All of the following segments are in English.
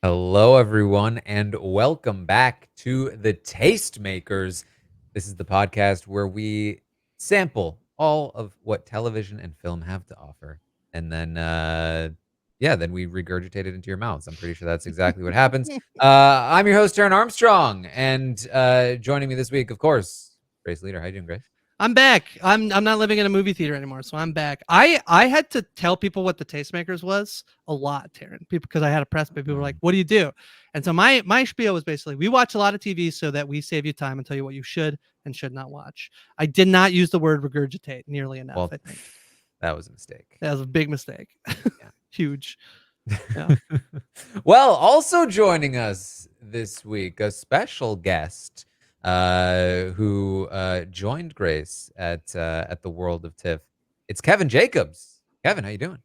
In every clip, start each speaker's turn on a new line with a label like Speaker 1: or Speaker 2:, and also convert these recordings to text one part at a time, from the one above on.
Speaker 1: Hello, everyone, and welcome back to the Tastemakers. This is the podcast where we sample all of what television and film have to offer, and then we regurgitate it into your mouths. I'm pretty sure that's exactly what happens. I'm your host, Taran Armstrong, and joining me this week, of course, Grace Leeder. How you doing, Grace?
Speaker 2: I'm back. I'm not living in a movie theater anymore, so I'm back. I had to tell people what the Tastemakers was a lot, Taran, because I had a press, but people were like, "What do you do?" And so my spiel was basically, we watch a lot of TV so that we save you time and tell you what you should and should not watch. I did not use the word regurgitate nearly enough.
Speaker 1: Well,
Speaker 2: I think
Speaker 1: that was a mistake.
Speaker 2: that was a big mistake.
Speaker 1: Yeah.
Speaker 2: Huge. Yeah.
Speaker 1: Well, also joining us this week, a special guest who joined Grace at the World of TIFF. It's Kevin Jacobs. Kevin, how you doing?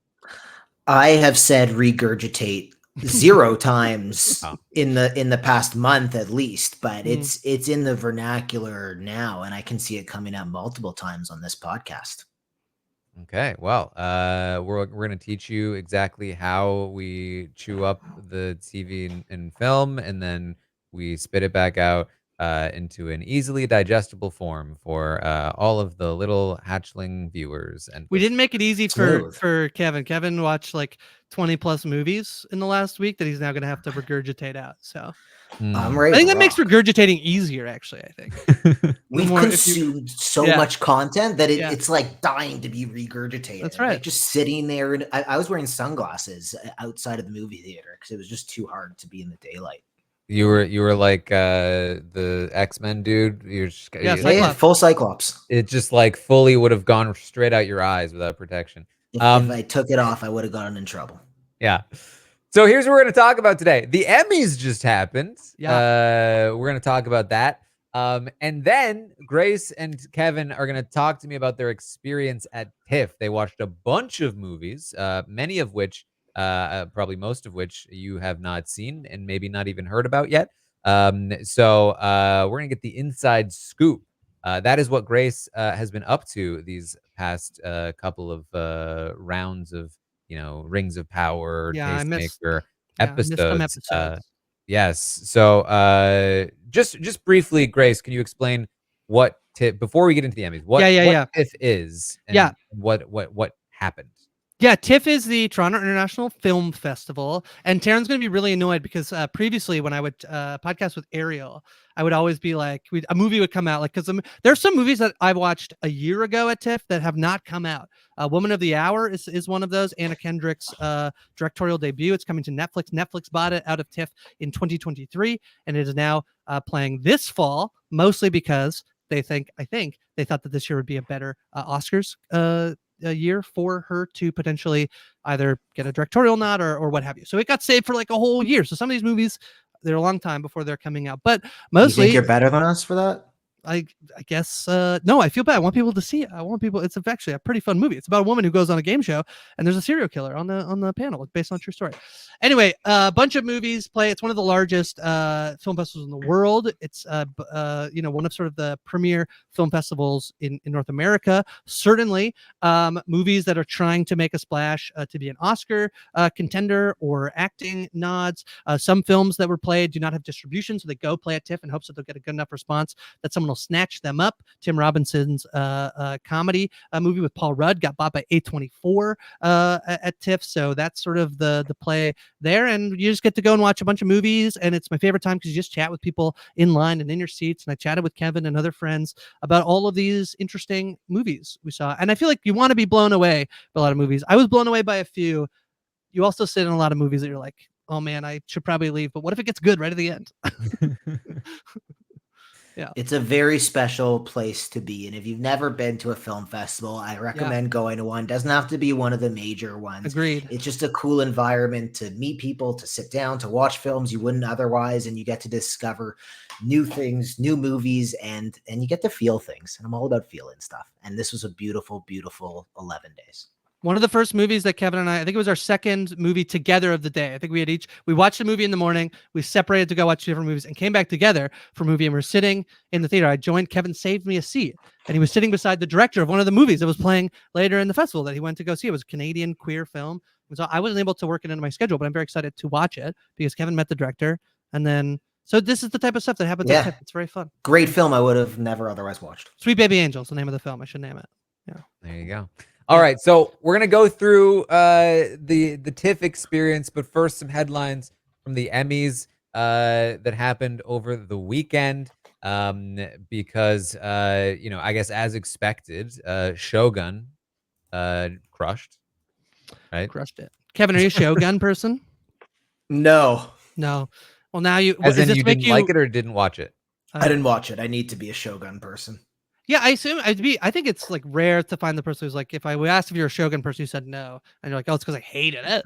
Speaker 3: I have said regurgitate 0 times
Speaker 1: Oh.
Speaker 3: in the past month at least, but it's in the vernacular now, and I can see it coming up multiple times on this podcast.
Speaker 1: Okay, well, we're gonna teach you exactly how we chew up the TV and film, and then we spit it back out into an easily digestible form for all of the little hatchling viewers. And
Speaker 2: We didn't make it easy
Speaker 3: Smooth.
Speaker 2: for Kevin. Kevin watched like 20 plus movies in the last week that he's now going to have to regurgitate out. So
Speaker 3: I'm ready
Speaker 2: I think
Speaker 3: to
Speaker 2: that makes
Speaker 3: rock.
Speaker 2: regurgitating easier, actually. I think
Speaker 3: We've
Speaker 2: more if you-
Speaker 3: consumed so
Speaker 2: Yeah.
Speaker 3: much content that
Speaker 2: Yeah.
Speaker 3: it's like dying to be regurgitated.
Speaker 2: That's right.
Speaker 3: Like just sitting there, and I was wearing sunglasses outside of the movie theater because it was just too hard to be in the daylight.
Speaker 1: you were like the X-Men dude. You're just,
Speaker 2: Yeah,
Speaker 1: you-
Speaker 2: Cyclops.
Speaker 3: Yeah, full Cyclops.
Speaker 1: it just like fully would have gone straight out your eyes without protection.
Speaker 3: If I took it off, I would have gotten in trouble.
Speaker 1: Yeah. So here's what we're going to talk about today. The Emmys just happened.
Speaker 2: Yeah.
Speaker 1: We're going to talk about that. And then Grace and Kevin are going to talk to me about their experience at TIFF. They watched a bunch of movies, many of which, probably most of which you have not seen and maybe not even heard about yet. So we're going to get the inside scoop. That is what Grace has been up to these past couple of rounds of, Rings of Power,
Speaker 2: Yeah, I missed
Speaker 1: Tastemaker
Speaker 2: I missed some
Speaker 1: episodes.
Speaker 2: episodes.
Speaker 1: Yes. So just briefly, Grace, can you explain what TIFF, before we get into the Emmys, what TIFF is and what happened?
Speaker 2: Yeah, TIFF is the Toronto International Film Festival, and Taran's going to be really annoyed because previously when I would podcast with Ariel, I would always be like, a movie would come out, like, because there's some movies that I watched a year ago at TIFF that have not come out. Woman of the Hour is one of those. Anna Kendrick's directorial debut. It's coming to Netflix. Netflix bought it out of TIFF in 2023, and it is now playing this fall, mostly because I think they thought that this year would be a better Oscars a year for her to potentially either get a directorial nod or what have you. So it got saved for like a whole year. So some of these movies, they're a long time before they're coming out, but mostly
Speaker 3: You think you're better than us for that?
Speaker 2: I guess no, I feel bad. I want people to see it. I want people. It's actually a pretty fun movie. It's about a woman who goes on a game show and there's a serial killer on the panel. It's based on a true story. Anyway, a bunch of movies play. It's one of the largest film festivals in the world. It's one of sort of the premier film festivals in North America. Certainly, movies that are trying to make a splash to be an Oscar contender or acting nods. Some films that were played do not have distribution, so they go play at TIFF in hopes that they'll get a good enough response that someone will snatch them up. Tim Robinson's comedy movie with Paul Rudd got bought by A24 at TIFF, so that's sort of the play there. And you just get to go and watch a bunch of movies, and it's my favorite time because you just chat with people in line and in your seats. And I chatted with Kevin and other friends about all of these interesting movies we saw, and I feel like you want to be blown away by a lot of movies. I was blown away by a few. You also sit in a lot of movies that you're like, oh man, I should probably leave, but what if it gets good right at the end? Yeah.
Speaker 3: It's a very special place to be. And if you've never been to a film festival, I recommend going to one. Doesn't have to be one of the major ones.
Speaker 2: Agreed.
Speaker 3: It's just a cool environment to meet people, to sit down, to watch films you wouldn't otherwise, and you get to discover new things, new movies, and you get to feel things. And I'm all about feeling stuff. And this was a beautiful, beautiful 11 days.
Speaker 2: One of the first movies that Kevin and I think it was our second movie together of the day. I think we watched a movie in the morning, we separated to go watch 2 different movies and came back together for a movie, and we're sitting in the theater. I joined, Kevin saved me a seat, and he was sitting beside the director of one of the movies that was playing later in the festival that he went to go see. It was a Canadian queer film So I wasn't able to work it into my schedule, but I'm very excited to watch it because Kevin met the director. And then, so this is the type of stuff that happens at TIFF. It's very fun.
Speaker 3: Great film I would have never otherwise watched.
Speaker 2: Sweet Baby Angels, the name of the film. I should name it. Yeah.
Speaker 1: There you go. All right, so we're gonna go through the TIFF experience, but first some headlines from the Emmys that happened over the weekend. Because I guess as expected, Shogun crushed, right?
Speaker 2: Crushed it. Kevin, are you a Shogun person?
Speaker 3: No.
Speaker 2: No. Well, now you.
Speaker 1: As in
Speaker 2: this
Speaker 1: you
Speaker 2: make
Speaker 1: didn't like it or didn't watch it?
Speaker 3: I didn't watch it. I need to be a Shogun person.
Speaker 2: Yeah, I assume I think it's like rare to find the person who's like, if I asked if you're a Shogun person, you said no, and you're like, oh, it's because I hated it.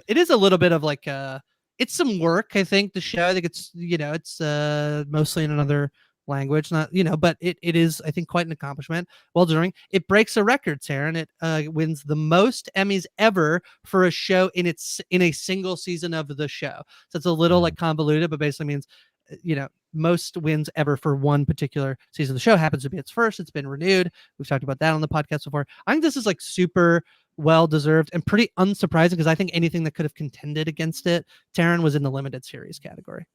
Speaker 2: It is a little bit of like it's some work. I think the show. I think it's it's mostly in another language, not but it is I think quite an accomplishment. Well deserving. It breaks a record, Taran. It wins the most Emmys ever for a show in a single season of the show. So it's a little like convoluted, but basically means most wins ever for one particular season. The show happens to be its first. It's been renewed. We've talked about that on the podcast before. I think this is like super well deserved and pretty unsurprising because I think anything that could have contended against it, Taran, was in the limited series category.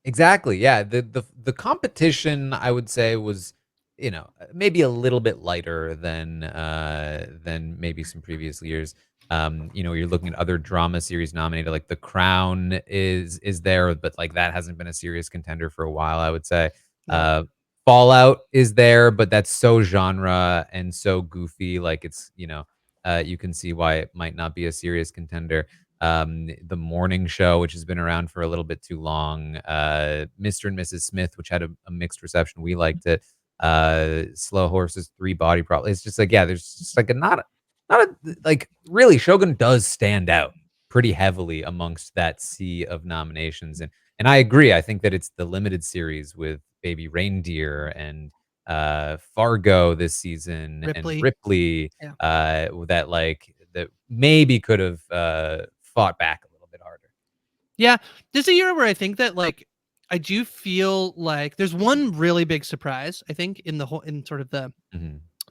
Speaker 1: Exactly. Yeah. The competition, I would say, was maybe a little bit lighter than maybe some previous years. You're looking at other drama series nominated, like The Crown is there, but like that hasn't been a serious contender for a while, I would say. Fallout is there, but that's so genre and so goofy, like it's you can see why it might not be a serious contender. The Morning Show, which has been around for a little bit too long, Mr. and Mrs. Smith, which had a mixed reception, we liked it. Slow Horses 3, Body Problem. It's just like, yeah, there's just like like really Shogun does stand out pretty heavily amongst that sea of nominations, and I agree. I think that it's the limited series with Baby Reindeer and Fargo this season and Ripley that maybe could have fought back a little bit harder.
Speaker 2: Yeah, this is a year where I think that like I do feel like there's one really big surprise, I think, in sort of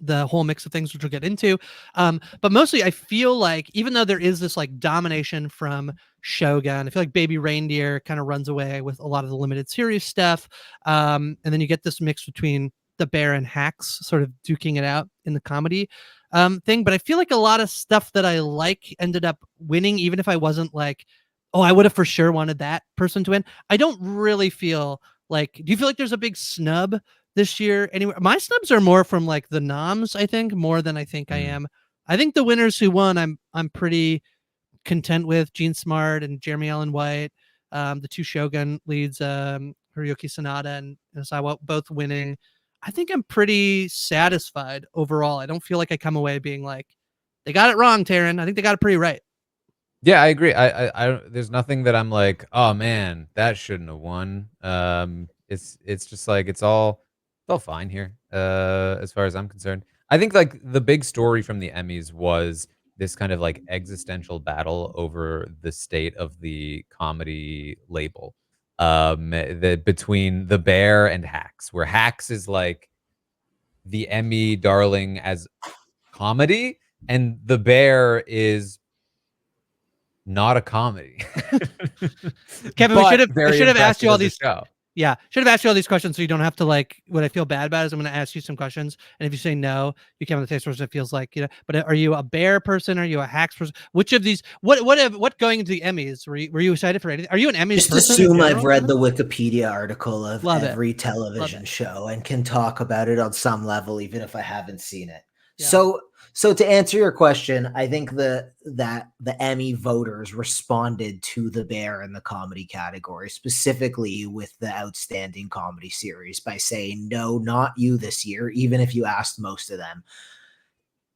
Speaker 2: the whole mix of things, which we'll get into. But mostly I feel like even though there is this like domination from Shogun, I feel like Baby Reindeer kind of runs away with a lot of the limited series stuff. And then you get this mix between The Bear and Hacks sort of duking it out in the comedy thing. But I feel like a lot of stuff that I like ended up winning, even if I wasn't like, oh, I would have for sure wanted that person to win. I don't really feel like, do you feel like there's a big snub this year anywhere? My snubs are more from like the noms, I think, more than I think I am. I think the winners who won, I'm pretty content with. Gene Smart and Jeremy Allen White, the two Shogun leads, Hiroyuki Sanada and Sawa, both winning. I think I'm pretty satisfied overall. I don't feel like I come away being like, they got it wrong, Taran. I think they got it pretty right.
Speaker 1: Yeah, I agree. I there's nothing that I'm like, oh man, that shouldn't have won. It's just like it's all fine here. As far as I'm concerned, I think like the big story from the Emmys was this kind of like existential battle over the state of the comedy label. Between The Bear and Hacks, where Hacks is like the Emmy darling as comedy, and The Bear is not a comedy.
Speaker 2: Kevin, I should have asked you all these.
Speaker 1: Show.
Speaker 2: Yeah, should have asked you all these questions so you don't have to like. What I feel bad about is I'm going to ask you some questions, and if you say no, you come on the taste person. It feels like But are you a Bear person? Are you a Hacks person? Which of these? What going into the Emmys? Were you excited for anything? Are you an Emmys
Speaker 3: Just
Speaker 2: person?
Speaker 3: Assume I've read the Wikipedia article of
Speaker 2: Love
Speaker 3: every
Speaker 2: it.
Speaker 3: television show and can talk about it on some level, even if I haven't seen it.
Speaker 2: Yeah.
Speaker 3: So to answer your question, I think that the Emmy voters responded to The Bear in the comedy category, specifically with the outstanding comedy series, by saying, no, not you this year, even if you asked most of them.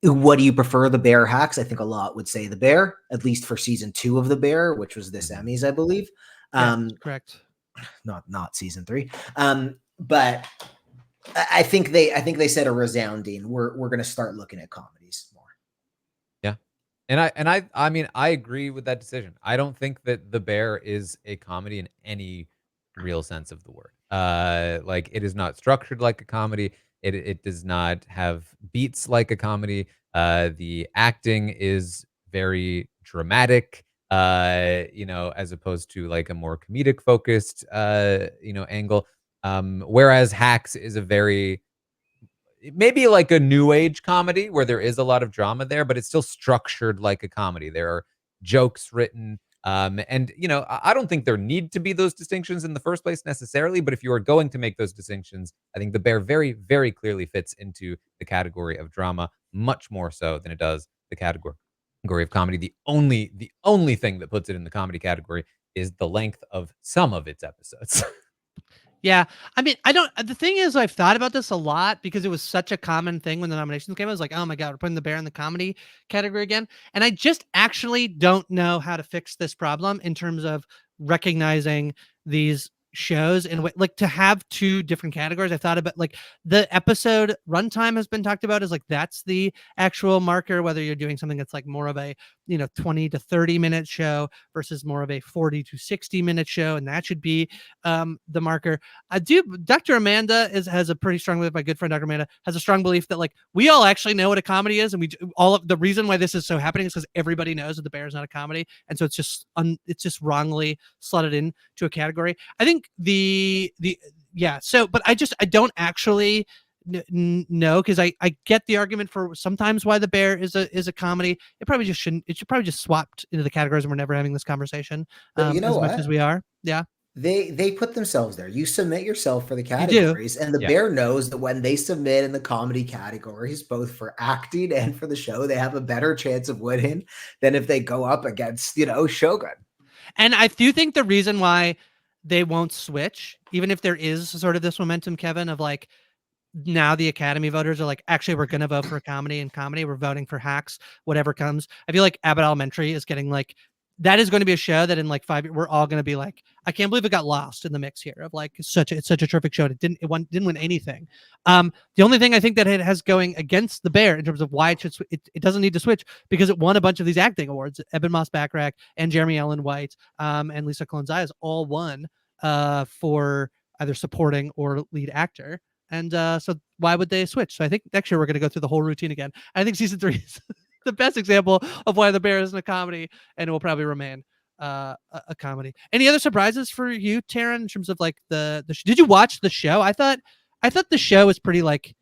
Speaker 3: What do you prefer, The Bear, Hacks? I think a lot would say The Bear, at least for season 2 of The Bear, which was this Emmys, I believe.
Speaker 2: Correct.
Speaker 3: Not season 3. But I think they said a resounding, we're going to start looking at comedies more.
Speaker 1: Yeah. And I mean, I agree with that decision. I don't think that The Bear is a comedy in any real sense of the word. Like it is not structured like a comedy. It does not have beats like a comedy. The acting is very dramatic, as opposed to like a more comedic focused, angle. Whereas Hacks is a very maybe like a new age comedy where there is a lot of drama there, but it's still structured like a comedy. There are jokes written. And I don't think there need to be those distinctions in the first place necessarily, but if you are going to make those distinctions, I think The Bear very, very clearly fits into the category of drama, much more so than it does the category of comedy. The only thing that puts it in the comedy category is the length of some of its episodes.
Speaker 2: Yeah, I mean, I don't. The thing is, I've thought about this a lot because it was such a common thing when the nominations came. I was like, oh my god, we're putting The Bear in the comedy category again, and I just actually don't know how to fix this problem in terms of recognizing these shows and like to have two different categories. I thought about like the episode runtime has been talked about as like that's the actual marker, whether you're doing something that's like more of a 20 to 30 minute show versus more of a 40 to 60-minute show, and that should be the marker. I do. Dr. Amanda has a pretty strong belief. My good friend Dr. Amanda has a strong belief that like we all actually know what a comedy is, and we all of the reason why this is so happening is because everybody knows that The Bear is not a comedy, and so it's just wrongly slotted into a category. I think yeah. So, but I don't actually know because I get the argument for sometimes why The Bear is a comedy. It probably just shouldn't. It should probably just swapped into the categories, and we're never having this conversation
Speaker 3: But you know
Speaker 2: as
Speaker 3: what?
Speaker 2: much as we are. Yeah.
Speaker 3: They put themselves there. You submit yourself for the
Speaker 2: You do.
Speaker 3: categories, and the
Speaker 1: Yeah.
Speaker 3: Bear knows that when they submit in the comedy categories, both for acting and for the show, they have a better chance of winning than if they go up against, Shogun.
Speaker 2: And I do think the reason why they won't switch, even if there is sort of this momentum, Kevin, of like now the Academy voters are like, actually, we're going to vote for comedy and comedy. We're voting for Hacks, whatever comes. I feel like Abbott Elementary is getting like, that is going to be a show that in like 5 years, we're all going to be like, I can't believe it got lost in the mix here of like it's such a terrific show. It didn't win anything. The only thing I think that it has going against The Bear in terms of why it should, it doesn't need to switch because it won a bunch of these acting awards. Eben Moss-Bachrach and Jeremy Allen White and Lisa Colon-Zayas all won for either supporting or lead actor. And so why would they switch? So I think next year we're going to go through the whole routine again. I think season 3 is the best example of why The Bear isn't a comedy, and it will probably remain a comedy. Any other surprises for you, Taran, in terms of like did you watch the show? I thought the show was pretty like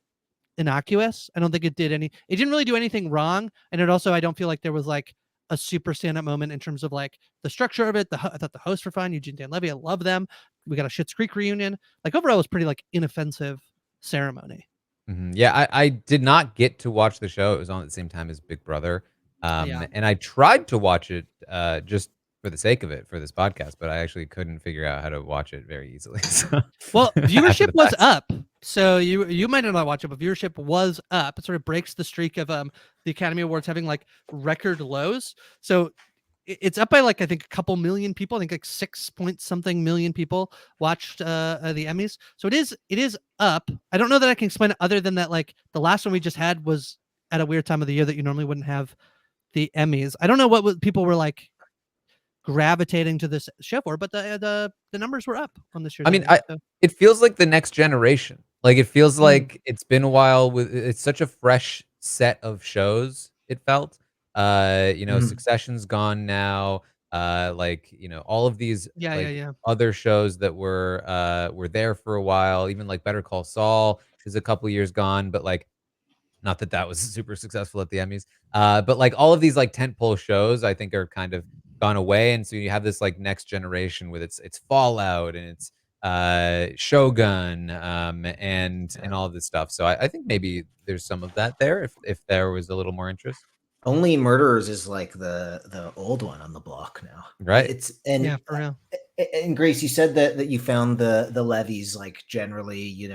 Speaker 2: innocuous. I don't think it didn't really do anything wrong. And it also, I don't feel like there was like a super stand-up moment in terms of like the structure of it. I thought the hosts were fine. Eugene Dan Levy, I love them. We got a Schitt's Creek reunion. Like overall, it was pretty like inoffensive ceremony.
Speaker 1: Yeah, I did not get to watch the show. It was on at the same time as Big Brother.
Speaker 2: Yeah.
Speaker 1: And I tried to watch it just for the sake of it for this podcast, but I actually couldn't figure out how to watch it very easily. So,
Speaker 2: Well,
Speaker 1: after
Speaker 2: viewership
Speaker 1: the
Speaker 2: was
Speaker 1: fact.
Speaker 2: up. So you might not watch it, but viewership was up. It sort of breaks the streak of the Academy Awards having like record lows. So it's up by like I think a couple million people. I think like 6 point something million people watched the Emmys. So it is up. I don't know that I can explain it other than that like the last one we just had was at a weird time of the year that you normally wouldn't have the Emmys. I don't know what people were like gravitating to this show for, but the numbers were up on this year's
Speaker 1: I mean,
Speaker 2: Emmys. So.
Speaker 1: it feels like the next generation. Like it feels
Speaker 2: Mm.
Speaker 1: like it's been a while with it's such a fresh set of shows, it felt.
Speaker 3: Mhm.
Speaker 1: Succession's gone now. All of these
Speaker 2: Yeah.
Speaker 1: other shows that were there for a while, even like Better Call Saul is a couple years gone, but like not that that was super successful at the Emmys. But like all of these like tentpole shows, I think are kind of gone away, and so you have this like next generation with its Fallout and its Shogun, and all of this stuff. So I think maybe there's some of that there if there was a little more interest.
Speaker 3: Only Murderers is like the old one on the block now.
Speaker 1: Right.
Speaker 3: It's
Speaker 2: Yeah, for real.
Speaker 3: and Grace, you said that you found the levies like generally,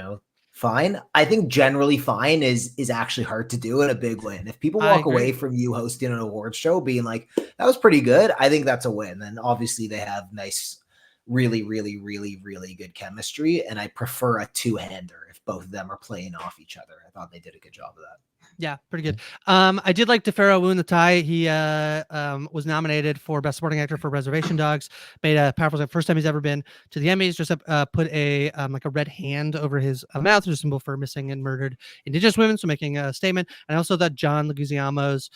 Speaker 3: fine. I think generally fine is actually hard to do in a big win. If people
Speaker 2: I
Speaker 3: walk
Speaker 2: agree.
Speaker 3: away from you hosting an award show being like, that was pretty good, I think that's a win. And obviously they have nice, really, really, really, really good chemistry. And I prefer a two-hander if both of them are playing off each other. I thought they did a good job of that.
Speaker 2: Yeah, pretty good. I did like DeFaro Wu in the tie. He was nominated for Best Supporting Actor for Reservation Dogs. Made a powerful first time he's ever been to the Emmys. Just put a like a red hand over his mouth, as a symbol for missing and murdered Indigenous women. So making a statement. And also that John Leguizamo's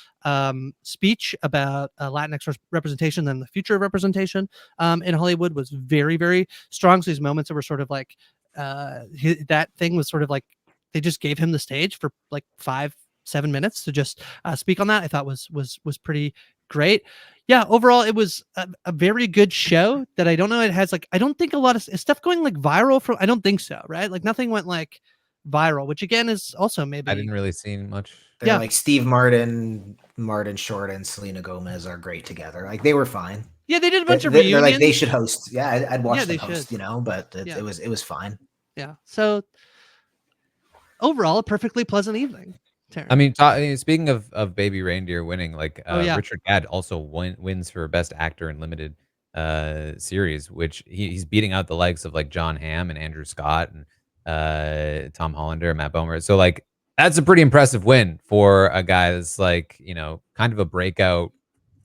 Speaker 2: speech about Latinx representation and the future of representation in Hollywood was very, very strong. So these moments that were sort of like that thing was sort of like they just gave him the stage for like 5-7 minutes to just speak on that. I thought was pretty great. Yeah, overall it was a very good show that I don't know. It has like, I don't think a lot of stuff going like viral from, I don't think so. Right. Like nothing went like viral, which again is also maybe.
Speaker 1: I didn't really see much.
Speaker 3: They're like Steve Martin Short, and Selena Gomez are great together. Like they were fine.
Speaker 2: Yeah, they did a bunch of
Speaker 3: they're
Speaker 2: reunions.
Speaker 3: like they should host. Yeah, I'd watch them
Speaker 2: they
Speaker 3: host.
Speaker 2: should.
Speaker 3: You know, but it was fine.
Speaker 2: Yeah. So overall, a perfectly pleasant evening. Taran.
Speaker 1: I mean, speaking of Baby Reindeer winning, like Richard Gadd also wins for Best Actor in Limited Series, which he's beating out the likes of like John Hamm and Andrew Scott and Tom Hollander and Matt Bomer. So like that's a pretty impressive win for a guy that's like, you know, kind of a breakout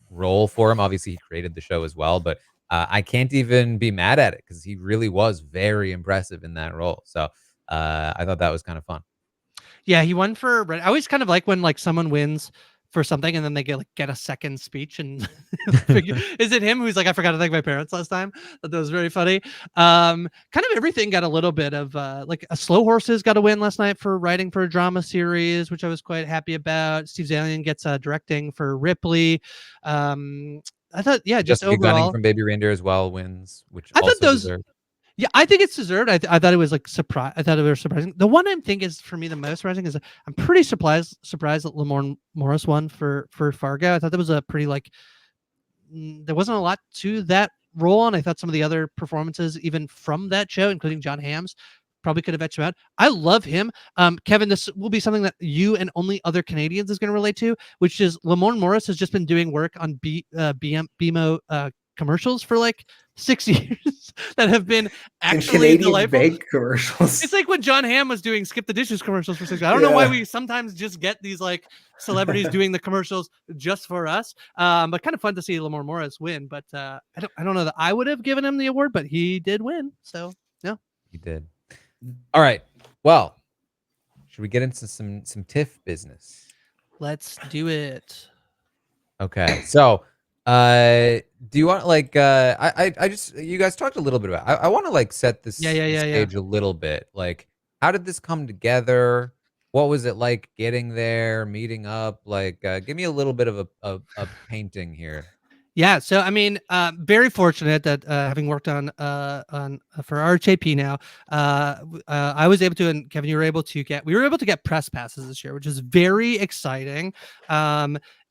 Speaker 1: role for him. Obviously, he created the show as well, but I can't even be mad at it because he really was very impressive in that role. So I thought that was kind of fun.
Speaker 2: Yeah, he won for. I always kind of like when like someone wins for something and then they get a second speech and is it him who's like, I forgot to thank my parents last time? That was very funny. Kind of everything got a little bit of like a Slow Horses got a win last night for writing for a drama series, which I was quite happy about. Steve Zalian gets directing for Ripley. I thought, yeah, just
Speaker 1: Jessica
Speaker 2: overall
Speaker 1: Gunning from Baby Reindeer as well wins, which
Speaker 2: I
Speaker 1: also
Speaker 2: thought those.
Speaker 1: deserved.
Speaker 2: Yeah, I think it's deserved. I thought it was like surprise. I thought it was surprising. The one I think is for me the most surprising is I'm pretty surprised that Lamorne Morris won for Fargo. I thought that was a pretty like there wasn't a lot to that role, and I thought some of the other performances, even from that show, including John Hamm's, probably could have etched him out. I love him. Kevin, this will be something that you and only other Canadians is going to relate to, which is Lamorne Morris has just been doing work on BMO commercials for like 6 years that have been actually delightful.
Speaker 3: Commercials.
Speaker 2: It's like when John Hamm was doing Skip the Dishes commercials for 6 years. I don't know why we sometimes just get these like celebrities doing the commercials just for us. But kind of fun to see Lamorne Morris win. But I don't know that I would have given him the award, but he did win. So yeah,
Speaker 1: he did. All right. Well, should we get into some TIFF business?
Speaker 2: Let's do it.
Speaker 1: Okay. So do you want like I just you guys talked a little bit about I want to like set this stage a little bit. Like how did this come together? What was it like getting there, meeting up? Like give me a little bit of a painting here.
Speaker 2: Yeah, so I mean, very fortunate that having worked on for RHAP now, I was able to, and Kevin, we were able to get press passes this year, which is very exciting.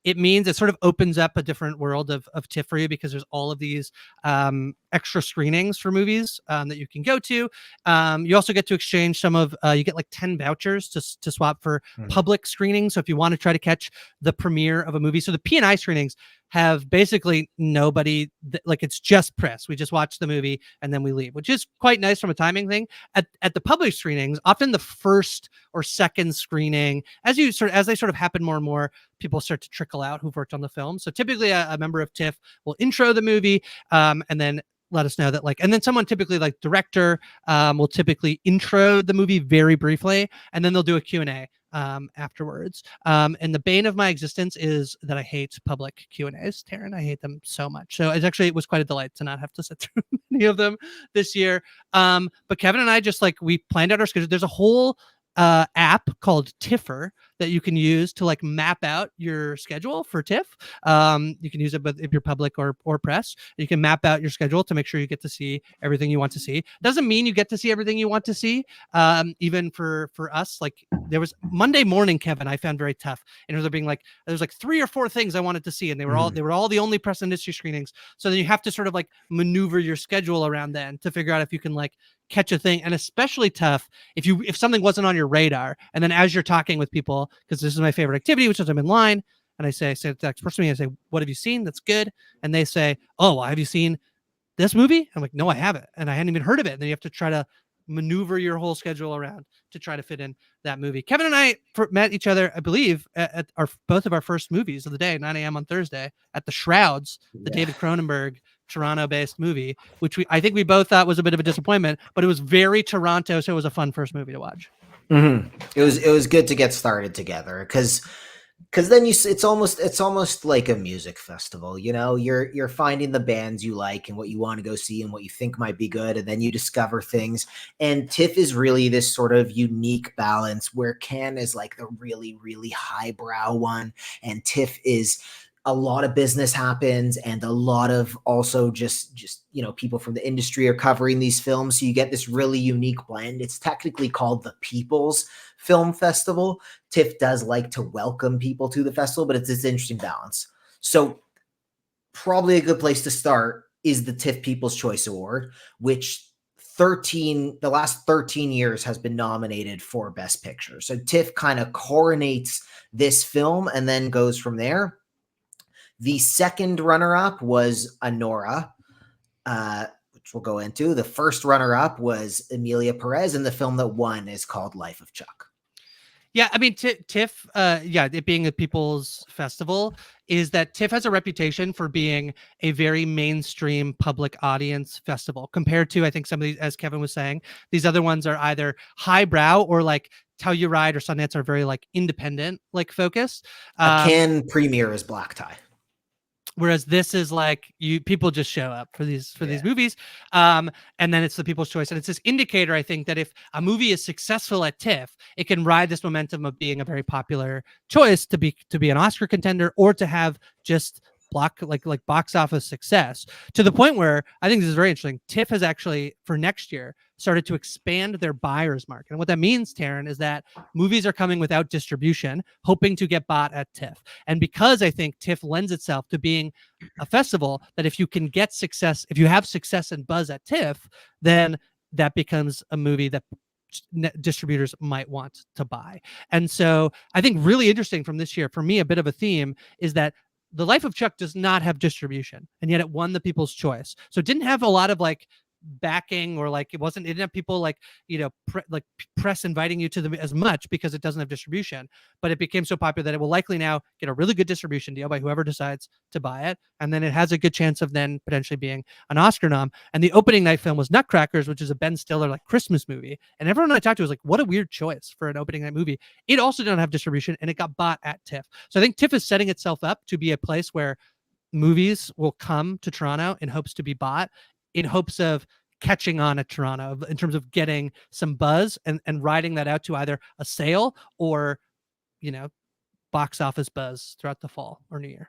Speaker 2: It means it sort of opens up a different world of TIFF for you because there's all of these extra screenings for movies that you can go to. You also get to exchange some of, you get like 10 vouchers to swap for public screenings. So if you want to try to catch the premiere of a movie, so the P&I screenings have basically nobody, like it's just press. We just watch the movie and then we leave, which is quite nice from a timing thing. At the public screenings, often the first or second screening, as they sort of happen more and more, people start to trickle out who've worked on the film. So typically a member of TIFF will intro the movie and then let us know that and then someone typically like director will typically intro the movie very briefly, and then they'll do a Q&A afterwards. And the bane of my existence is that I hate public Q&As, Taran. I hate them so much. So it was quite a delight to not have to sit through many of them this year. But Kevin and I just we planned out our schedule. There's a whole app called TIFFer that you can use to map out your schedule for TIFF. You can use it if you're public or press. You can map out your schedule to make sure you get to see everything you want to see. Doesn't mean you get to see everything you want to see. Even for us, there was Monday morning, Kevin, I found very tough. And there being there's 3 or 4 things I wanted to see, and they were all the only press industry screenings. So then you have to sort of maneuver your schedule around then to figure out if you can catch a thing. And especially tough if something wasn't on your radar, and then as you're talking with people, because this is my favorite activity, which is I'm in line and I say to the next person, I say, what have you seen that's good? And they say, oh, well, have you seen this movie? I'm like, no, I haven't, and I hadn't even heard of it. And then you have to try to maneuver your whole schedule around to try to fit in that movie. Kevin and I met each other, I believe, at both of our first movies of the day, 9 a.m. on Thursday, at the Shrouds, the David Cronenberg Toronto-based movie, which I think we both thought was a bit of a disappointment, but it was very Toronto, so it was a fun first movie to watch.
Speaker 3: It was good to get started together because then it's almost like a music festival. You're finding the bands you like and what you want to go see and what you think might be good, and then you discover things. And TIFF is really this sort of unique balance where Cannes is like the really, really highbrow one, and TIFF is a lot of business happens and a lot of also just people from the industry are covering these films, so you get this really unique blend. It's technically called the People's Film Festival. TIFF does like to welcome people to the festival, but it's this interesting balance. So probably a good place to start is the TIFF People's Choice Award, which the last 13 years has been nominated for Best Picture. So TIFF kind of coronates this film and then goes from there. The second runner-up was Anora, which we'll go into. The first runner-up was Emilia Perez, and the film that won is called Life of Chuck.
Speaker 2: Yeah, I mean, TIFF, it being a people's festival, is that TIFF has a reputation for being a very mainstream public audience festival compared to, I think, some of these, as Kevin was saying, these other ones are either highbrow or like Telluride or Sundance are very like independent, like focused.
Speaker 3: A Cannes premiere is Black Tie.
Speaker 2: Whereas this is like people just show up for these movies, and then it's the People's Choice, and it's this indicator, I think, that if a movie is successful at TIFF, it can ride this momentum of being a very popular choice to be an Oscar contender or to have just box office success, to the point where I think this is very interesting. TIFF has actually for next year started to expand their buyer's market. And what that means, Taran, is that movies are coming without distribution, hoping to get bought at TIFF. And because I think TIFF lends itself to being a festival that if you can get success, if you have success and buzz at TIFF, then that becomes a movie that distributors might want to buy. And so I think really interesting from this year, for me, a bit of a theme is that The Life of Chuck does not have distribution, and yet it won the People's Choice. So it didn't have a lot of like backing, or like it didn't have people like press inviting you to them as much because it doesn't have distribution, but it became so popular that it will likely now get a really good distribution deal by whoever decides to buy it, and then it has a good chance of then potentially being an Oscar nom. And the opening night film was Nutcrackers, which is a Ben Stiller like Christmas movie, and everyone I talked to was like, what a weird choice for an opening night movie. It also didn't have distribution, and it got bought at TIFF. So I think TIFF is setting itself up to be a place where movies will come to Toronto in hopes to be bought, in hopes of catching on at Toronto in terms of getting some buzz and riding that out to either a sale or, box office buzz throughout the fall or New Year.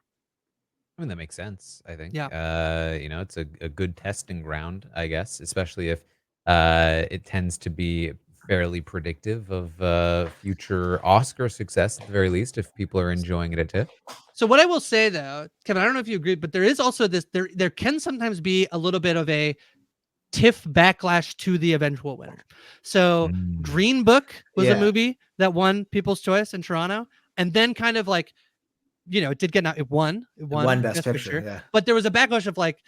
Speaker 1: I mean, that makes sense, I think.
Speaker 2: Yeah.
Speaker 1: It's a good testing ground, I guess, especially if it tends to be fairly predictive of future Oscar success at the very least, if people are enjoying it at TIFF.
Speaker 2: So what I will say though, Kevin, I don't know if you agree, but there is also this, there can sometimes be a little bit of a TIFF backlash to the eventual winner. So Green Book was a movie that won People's Choice in Toronto, and then kind of like, it did get it won
Speaker 3: Best Picture. Yeah.
Speaker 2: But there was a backlash of like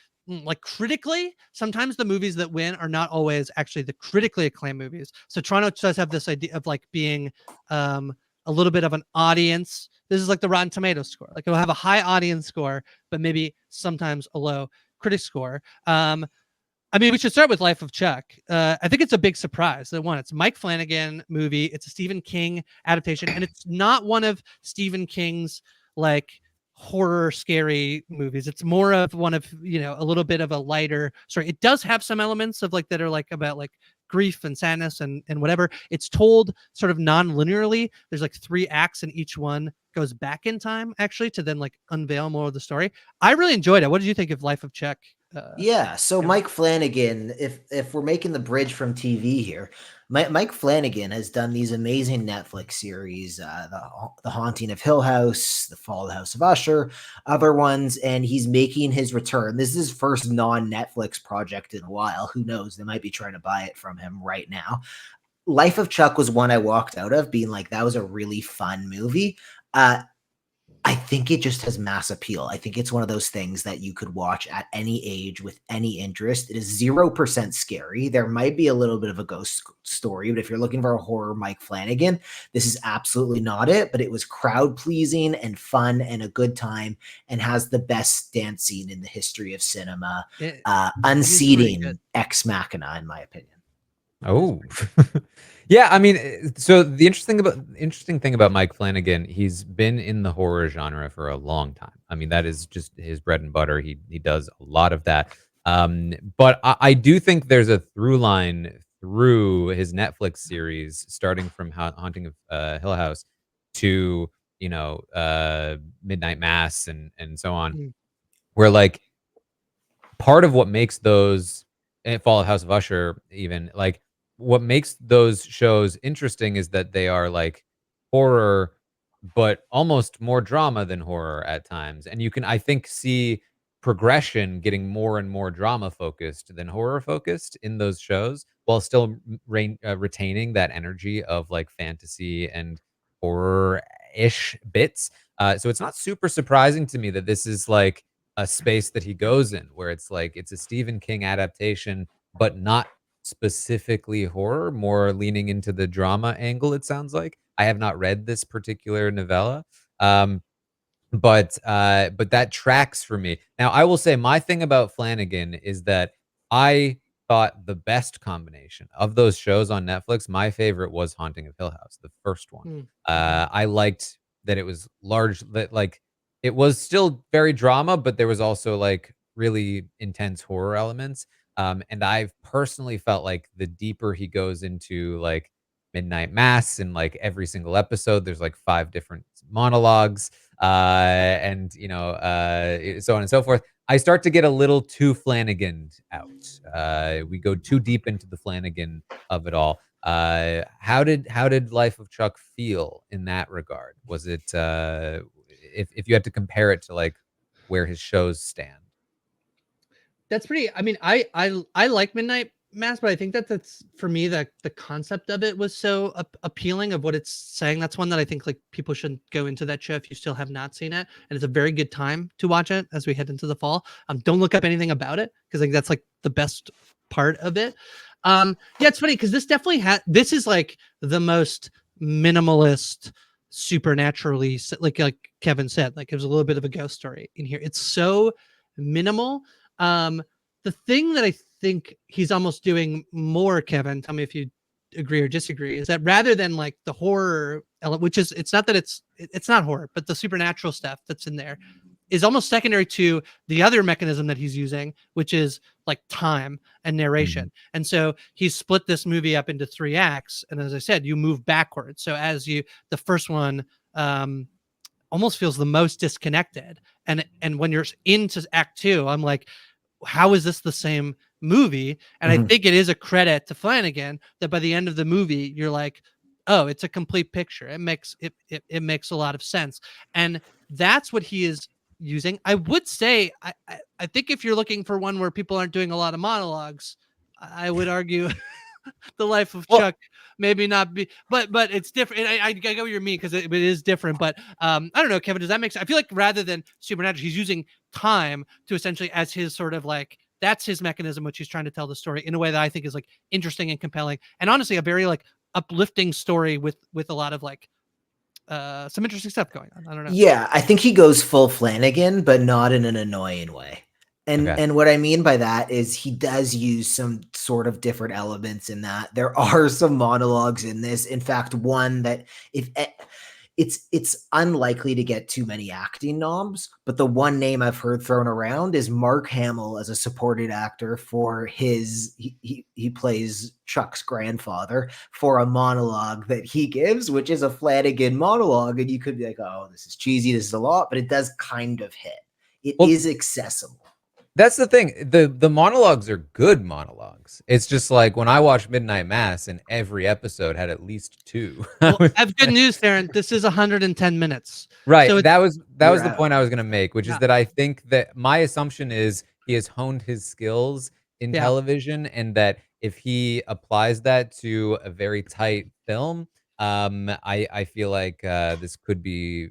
Speaker 2: critically, sometimes the movies that win are not always actually the critically acclaimed movies. So Toronto does have this idea of like being a little bit of an audience. This is like the Rotten Tomatoes score. Like it'll have a high audience score, but maybe sometimes a low critic score. I mean, we should start with Life of Chuck. I think it's a big surprise. It's a Mike Flanagan movie. It's a Stephen King adaptation, and it's not one of Stephen King's like horror scary movies. It's more of one of, a little bit of a lighter story. It does have some elements of like that are like about like grief and sadness and whatever. It's told sort of non-linearly. There's like 3 acts, and each one goes back in time actually to then like unveil more of the story. I really enjoyed it. What did you think of Life of Chuck?
Speaker 3: So Mike Flanagan, if we're making the bridge from TV here, Mike Flanagan has done these amazing Netflix series, The Haunting of Hill House, The Fall of the House of Usher, other ones, and he's making his return. This is his first non-Netflix project in a while. Who knows? They might be trying to buy it from him right now. Life of Chuck was one I walked out of being like, that was a really fun movie. I think it just has mass appeal. I think it's one of those things that you could watch at any age with any interest. It is 0% scary. There might be a little bit of a ghost story, but if you're looking for a horror Mike Flanagan, this is absolutely not it. But it was crowd pleasing and fun and a good time, and has the best dance scene in the history of cinema,
Speaker 2: It is really
Speaker 3: unseating
Speaker 2: good.
Speaker 3: Ex Machina, in my opinion.
Speaker 1: Oh, yeah. I mean, so the interesting thing about Mike Flanagan, he's been in the horror genre for a long time. I mean, that is just his bread and butter. He does a lot of that. But I do think there's a through line through his Netflix series, starting from Haunting of Hill House to Midnight Mass and so on,
Speaker 2: Mm.
Speaker 1: where like part of what makes those and Fall of House of Usher even, like, what makes those shows interesting is that they are, like, horror, but almost more drama than horror at times, and you can, I think, see progression getting more and more drama focused than horror focused in those shows, while still retaining that energy of, like, fantasy and horror-ish bits, so it's not super surprising to me that this is, like, a space that he goes in where it's like it's a Stephen King adaptation, but not specifically horror, more leaning into the drama angle, it sounds like. I have not read this particular novella. But that tracks for me. Now, I will say my thing about Flanagan is that I thought the best combination of those shows on Netflix, my favorite was Haunting of Hill House, the first one.
Speaker 2: Mm.
Speaker 1: I liked that it was large, that like it was still very drama, but there was also like really intense horror elements. And I've personally felt like the deeper he goes into like Midnight Mass in like every single episode, there's like 5 different monologues and so on and so forth. I start to get a little too Flanagan out. We go too deep into the Flanagan of it all. How did Life of Chuck feel in that regard? Was it if you had to compare it to like where his shows stand?
Speaker 2: That's pretty. I mean, I like Midnight Mass, but I think that's for me that the concept of it was so appealing of what it's saying. That's one that I think like people should go into that show if you still have not seen it, and it's a very good time to watch it as we head into the fall. Don't look up anything about it because I think that's like the best part of it. Yeah, it's funny because this definitely this is like the most minimalist supernaturally like Kevin said, like it was a little bit of a ghost story in here. It's so minimal. um the thing that I think he's almost doing more, Kevin, tell me if you agree or disagree, is that rather than like the horror element, which is, it's not that it's not horror, but the supernatural stuff that's in there is almost secondary to the other mechanism that he's using, which is like time and narration. And so he's split this movie up into 3 acts. And as I said, you move backwards. So the first one almost feels the most disconnected. And when you're into act 2, I'm like, how is this the same movie? And I think it is a credit to Flanagan that by the end of the movie, you're like, oh, it's a complete picture. It makes a lot of sense. And that's what he is using. I would say, I think if you're looking for one where people aren't doing a lot of monologues, I would argue the Life of
Speaker 1: Well,
Speaker 2: Chuck maybe not be, but it's different. I get what you mean because it is different. But I don't know, Kevin, does that make sense? I feel like rather than supernatural, he's using time to essentially as his sort of like, that's his mechanism, which he's trying to tell the story in a way that I think is like interesting and compelling, and honestly a very like uplifting story with a lot of like some interesting stuff going on. I don't know.
Speaker 3: Yeah, I think he goes full Flanagan, but not in an annoying way. And
Speaker 1: okay.
Speaker 3: and what I mean by that is he does use some sort of different elements in that. There are some monologues in this. In fact, one that if it's unlikely to get too many acting noms, but the one name I've heard thrown around is Mark Hamill as a supported actor for he plays Chuck's grandfather for a monologue that he gives, which is a Flanagan monologue, and you could be like, oh, this is cheesy, this is a lot, but it does kind of hit. It
Speaker 1: Well,
Speaker 3: is accessible.
Speaker 1: that's the thing. The monologues are good monologues. It's just like when I watched Midnight Mass and every episode had at least 2.
Speaker 2: Well, I have good news, Taran. This is 110 minutes.
Speaker 1: Right.
Speaker 2: So
Speaker 1: That was
Speaker 3: You're
Speaker 1: the
Speaker 3: out.
Speaker 1: point I was gonna make, which is
Speaker 2: yeah,
Speaker 1: that I think that my assumption is he has honed his skills in
Speaker 2: yeah.
Speaker 1: television, and that if he applies that to a very tight film, I feel like this could be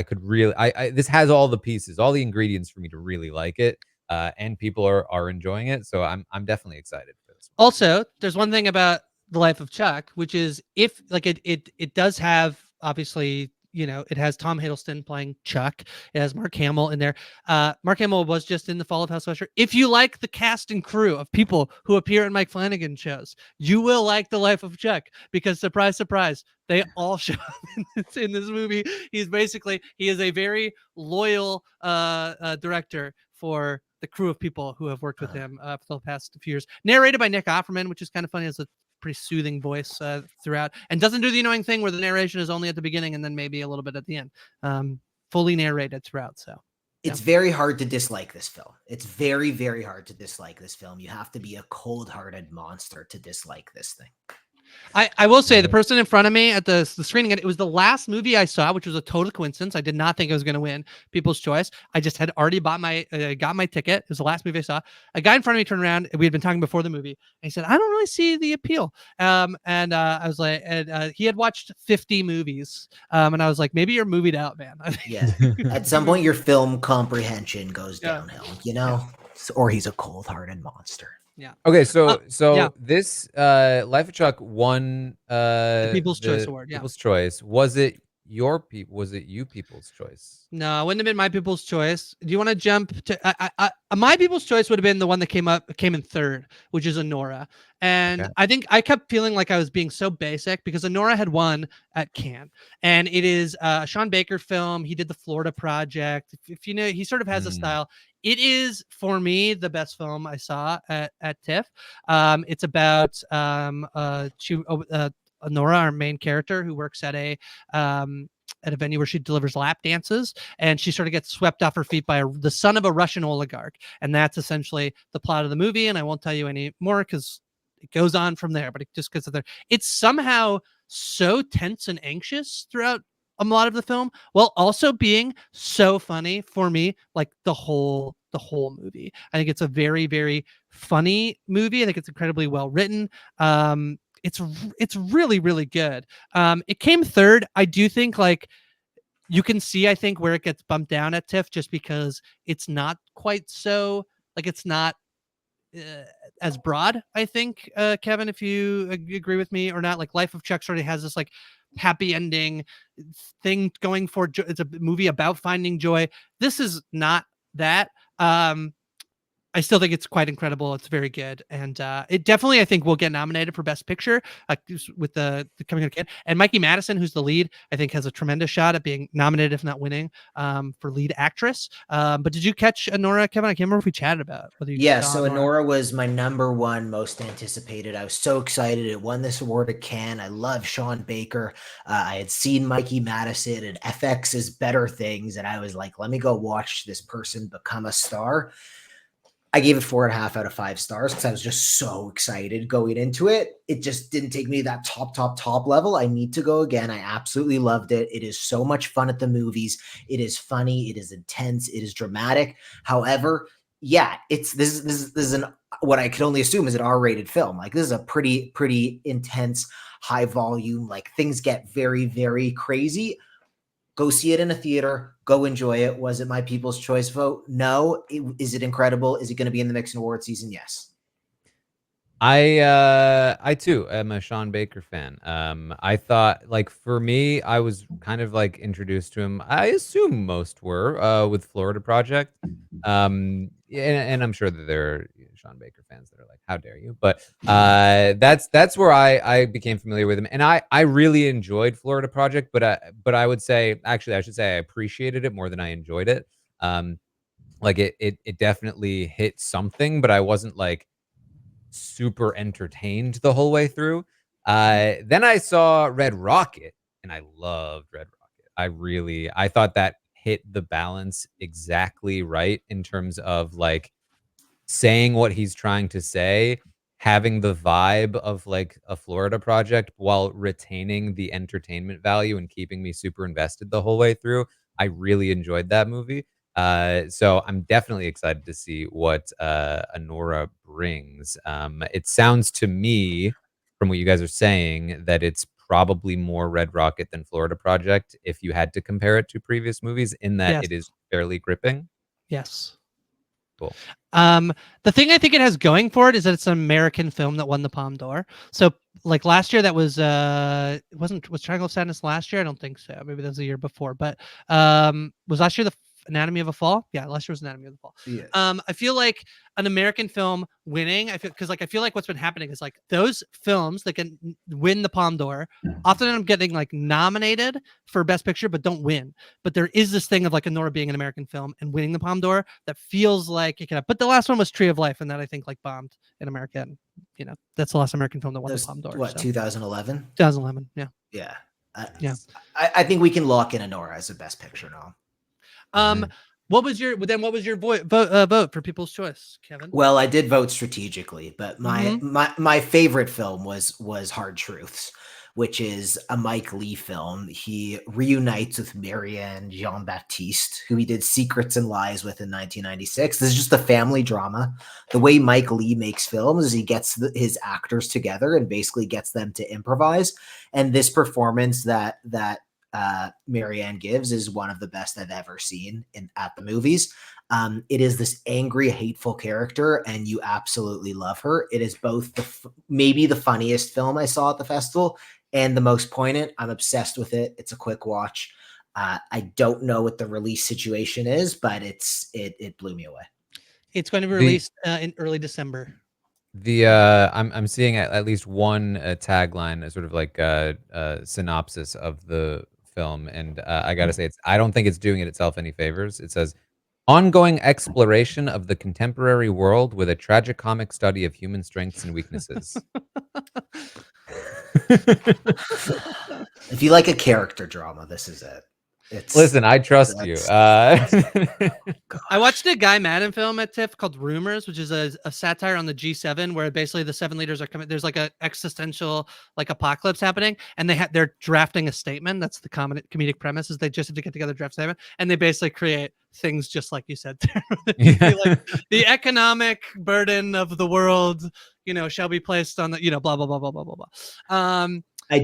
Speaker 1: could really this has all the pieces, all the ingredients for me to really like it, and people are enjoying it. So I'm definitely excited for this one.
Speaker 2: Also, there's one thing about The Life of Chuck, which is if like it does have, obviously, you know, it has Tom Hiddleston playing Chuck. It has Mark Hamill in there. Mark Hamill was just in The Fall of House of Usher. If you like the cast and crew of people who appear in Mike Flanagan shows, you will like The Life of Chuck, because surprise, surprise, they all show up in this movie. He is a very loyal director for the crew of people who have worked with him for the past few years. Narrated by Nick Offerman, which is kind of funny. It's a pretty soothing voice throughout, and doesn't do the annoying thing where the narration is only at the beginning and then maybe a little bit at the end. Fully narrated throughout. So
Speaker 3: it's very hard to dislike this film. It's very, very hard to dislike this film. You have to be a cold-hearted monster to dislike this thing.
Speaker 2: I will say the person in front of me at the screening, it was the last movie I saw, which was a total coincidence. I did not think I was going to win People's Choice. I just had already bought my got my ticket. It was the last movie I saw. A guy in front of me turned around. We had been talking before the movie, and he said, "I don't really see the appeal." I was like, he had watched 50 movies, and I was like, "Maybe you're movied out, man."
Speaker 3: Yeah. At some point, your film comprehension goes downhill, you know, or he's a cold-hearted monster.
Speaker 2: Yeah.
Speaker 1: Okay, so
Speaker 2: yeah.
Speaker 1: this Life of Chuck won
Speaker 2: The People's Choice Award. Yeah.
Speaker 1: People's Choice. Was it your people? Was it you People's Choice?
Speaker 2: No, it wouldn't have been My People's Choice. Do you want to jump to My People's Choice would have been the one that came in third, which is Anora. And
Speaker 1: Okay.
Speaker 2: I think I kept feeling like I was being so basic because Anora had won at Cannes, and it is a Sean Baker film. He did the Florida Project. If you know, he sort of has a style. It is, for me, the best film I saw at TIFF. It's about Anora, our main character, who works at a venue where she delivers lap dances, and she sort of gets swept off her feet by the son of a Russian oligarch. And that's essentially the plot of the movie. And I won't tell you any more because it goes on from there, but it just gets there. It's somehow so tense and anxious throughout a lot of the film, while also being so funny for me, like the whole movie. I think it's a very, very funny movie. I think it's incredibly well written. It's really, really good. It came third. I do think, like, you can see, I think, where it gets bumped down at TIFF, just because it's not quite so, like, it's not as broad, I think, Kevin, if you agree with me or not. Like, Life of Chuck sort of has this like happy ending thing going for it's a movie about finding joy. This is not that. I still think it's quite incredible. It's very good, and it definitely, I think, will get nominated for Best Picture with the coming out of Cannes. And Mikey Madison, who's the lead, I think has a tremendous shot at being nominated, if not winning, for lead actress. But did you catch Anora, Kevin? I can't remember if we chatted about whether you saw
Speaker 3: so Anora was my #1 most anticipated. I was so excited. It won this award at Cannes. I love Sean Baker. I had seen Mikey Madison and FX's Better Things, and I was like, let me go watch this person become a star. I gave it 4.5 out of 5 stars because I was just so excited going into it. It just didn't take me to that top level. I need to go again. I absolutely loved it. It is so much fun at the movies. It is funny. It is intense. It is dramatic. However, yeah, this is what I could only assume is an R-rated film. Like, this is a pretty intense, high volume. Like, things get very, very crazy. Go see it in a theater. Go enjoy it. Was it my People's Choice vote? No. Is it incredible? Is it going to be in the mix in award season? Yes.
Speaker 1: I too am a Sean Baker fan. I thought, like, for me, I was kind of like introduced to him. I assume most were with Florida Project. And I'm sure that there are Sean Baker fans that are like, "How dare you?" But that's where I became familiar with him, and I really enjoyed Florida Project. But I would say, actually, I should say I appreciated it more than I enjoyed it. Like, it definitely hit something, but I wasn't like super entertained the whole way through. Then I saw Red Rocket, and I loved Red Rocket. I thought that hit the balance exactly right in terms of like saying what he's trying to say, having the vibe of like a Florida Project while retaining the entertainment value and keeping me super invested the whole way through. I really enjoyed that movie. So I'm definitely excited to see what Anora brings. It sounds to me, from what you guys are saying, that it's probably more Red Rocket than Florida Project if you had to compare it to previous movies, in that
Speaker 2: Yes.
Speaker 1: it is fairly gripping.
Speaker 2: Yes.
Speaker 1: Cool.
Speaker 2: The thing I think it has going for it is that it's an American film that won the Palme d'Or. So like last year, that was was Triangle of Sadness last year? I don't think so. Maybe that was the year before. But was last year the Anatomy of a Fall? Yeah, last year was Anatomy of the Fall.
Speaker 3: Yeah.
Speaker 2: I feel like an American film winning. I feel like what's been happening is like those films that can win the Palme d'Or often end up getting like nominated for Best Picture, but don't win. But there is this thing of like Anora being an American film and winning the Palme d'Or that feels like it can have. But the last one was Tree of Life, and that I think like bombed in America. And that's the last American film that won the Palme d'Or.
Speaker 3: What, 2011?
Speaker 2: 2011. Yeah.
Speaker 3: Yeah.
Speaker 2: Yeah.
Speaker 3: I think we can lock in Anora as a Best Picture now.
Speaker 2: What was your vote for People's Choice, Kevin?
Speaker 3: Well, I did vote strategically, but my favorite film was Hard Truths, which is a Mike Leigh film. He reunites with Marianne Jean-Baptiste, who he did Secrets and Lies with in 1996. This is just a family drama. The way Mike Leigh makes films is he gets his actors together and basically gets them to improvise. And this performance that Marianne gives is one of the best I've ever seen at the movies. It is this angry, hateful character, and you absolutely love her. It is both maybe the funniest film I saw at the festival and the most poignant. I'm obsessed with it. It's a quick watch. I don't know what the release situation is, but it blew me away.
Speaker 2: It's going to be released in early December.
Speaker 1: I'm seeing at least one tagline, a sort of like a synopsis of the film, and I gotta say, I don't think it's doing it itself any favors. It says, ongoing exploration of the contemporary world with a tragicomic study of human strengths and weaknesses.
Speaker 3: If you like a character drama, this is it.
Speaker 1: Listen, I trust you.
Speaker 2: I watched a Guy Madden film at TIFF called Rumors, which is a satire on the G7, where basically the 7 leaders are coming. There's like a existential like apocalypse happening, and they're drafting a statement. That's the comedic premise, is they just have to get together, draft statement, and they basically create things just like you said. Like the economic burden of the world, shall be placed on the, blah blah blah blah blah blah blah.
Speaker 3: I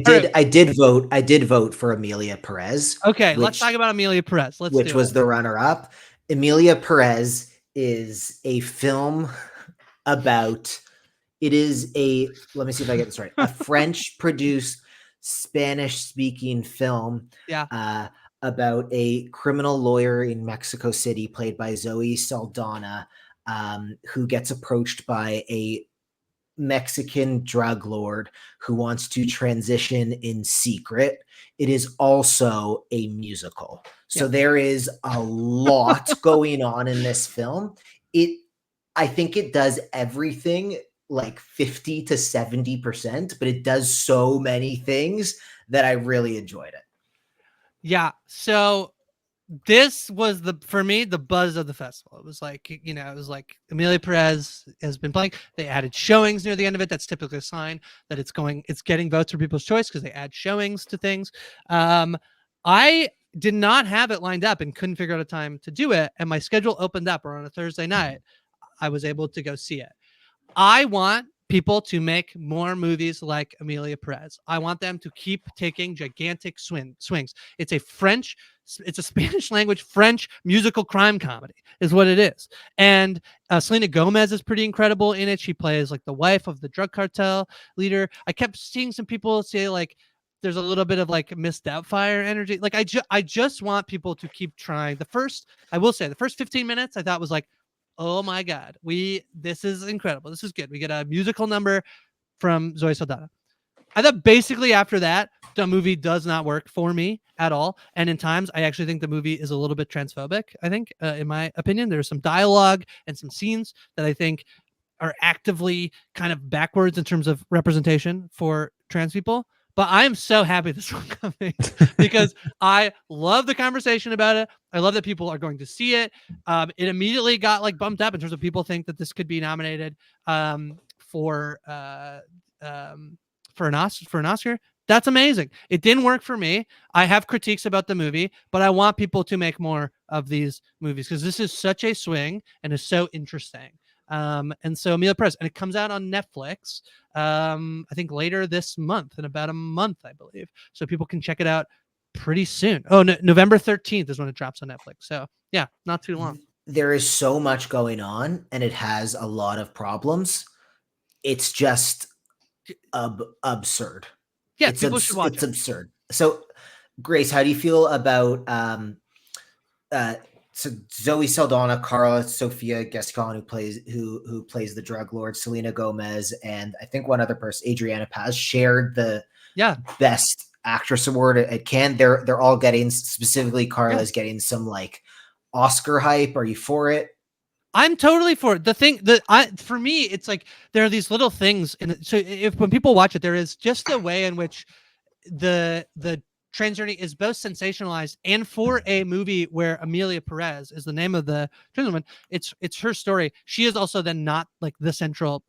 Speaker 3: did vote for Emilia Perez.
Speaker 2: Okay, let's talk about Emilia Perez.
Speaker 3: Which was the runner-up. Emilia Perez is a film about, let me see if I get this right, a French-produced, Spanish-speaking film about a criminal lawyer in Mexico City played by Zoe Saldana, who gets approached by a Mexican drug lord who wants to transition in secret. It is also a musical. So there is a lot going on in this film. I think it does everything like 50 to 70%, but it does so many things that I really enjoyed it.
Speaker 2: Yeah. So this was for me the buzz of the festival. It was like, Emilia Perez has been playing. They added showings near the end of it. That's typically a sign that it's getting votes for People's Choice, because they add showings to things. I did not have it lined up and couldn't figure out a time to do it, and my schedule opened up on a Thursday night. I was able to go see it. I want people to make more movies like Emilia Perez. I want them to keep taking gigantic swings. It's a Spanish language French musical crime comedy is what it is. And Selena Gomez is pretty incredible in it. She plays like the wife of the drug cartel leader. I kept seeing some people say like there's a little bit of like Miss Doubtfire energy. Like I just want people to keep trying. The first 15 minutes I thought was like, oh my God, this is incredible. This is good. We get a musical number from Zoe Saldana. I thought basically after that, the movie does not work for me at all. And in times, I actually think the movie is a little bit transphobic. I think, in my opinion, there's some dialogue and some scenes that I think are actively kind of backwards in terms of representation for trans people. But I am so happy this one coming because I love the conversation about it. I love that people are going to see it. It immediately got like bumped up in terms of people think that this could be nominated for an Oscar. That's amazing. It didn't work for me. I have critiques about the movie, but I want people to make more of these movies because this is such a swing and is so interesting. And so Amelia Perez, and it comes out on Netflix. I think later this month, in about a month, I believe. So people can check it out pretty soon. Oh, no, November 13th is when it drops on Netflix. So yeah, not too long.
Speaker 3: There is so much going on, and it has a lot of problems. It's just absurd.
Speaker 2: Yeah, people should watch
Speaker 3: it's
Speaker 2: it.
Speaker 3: absurd. So, Grace, how do you feel about so Zoe Saldana, Carla Sofia Gascon, who plays the drug lord, Selena Gomez, and I think one other person, Adriana Paz, shared the best actress award at Cannes. They're all getting, specifically Carla's getting some like Oscar hype. Are you for it?
Speaker 2: I'm totally for it. The thing that for me, it's like there are these little things, and so when people watch it, there is just the way in which the trans journey is both sensationalized, and for a movie where Amelia Perez is the name of the trans woman, it's her story. She is also then not like the central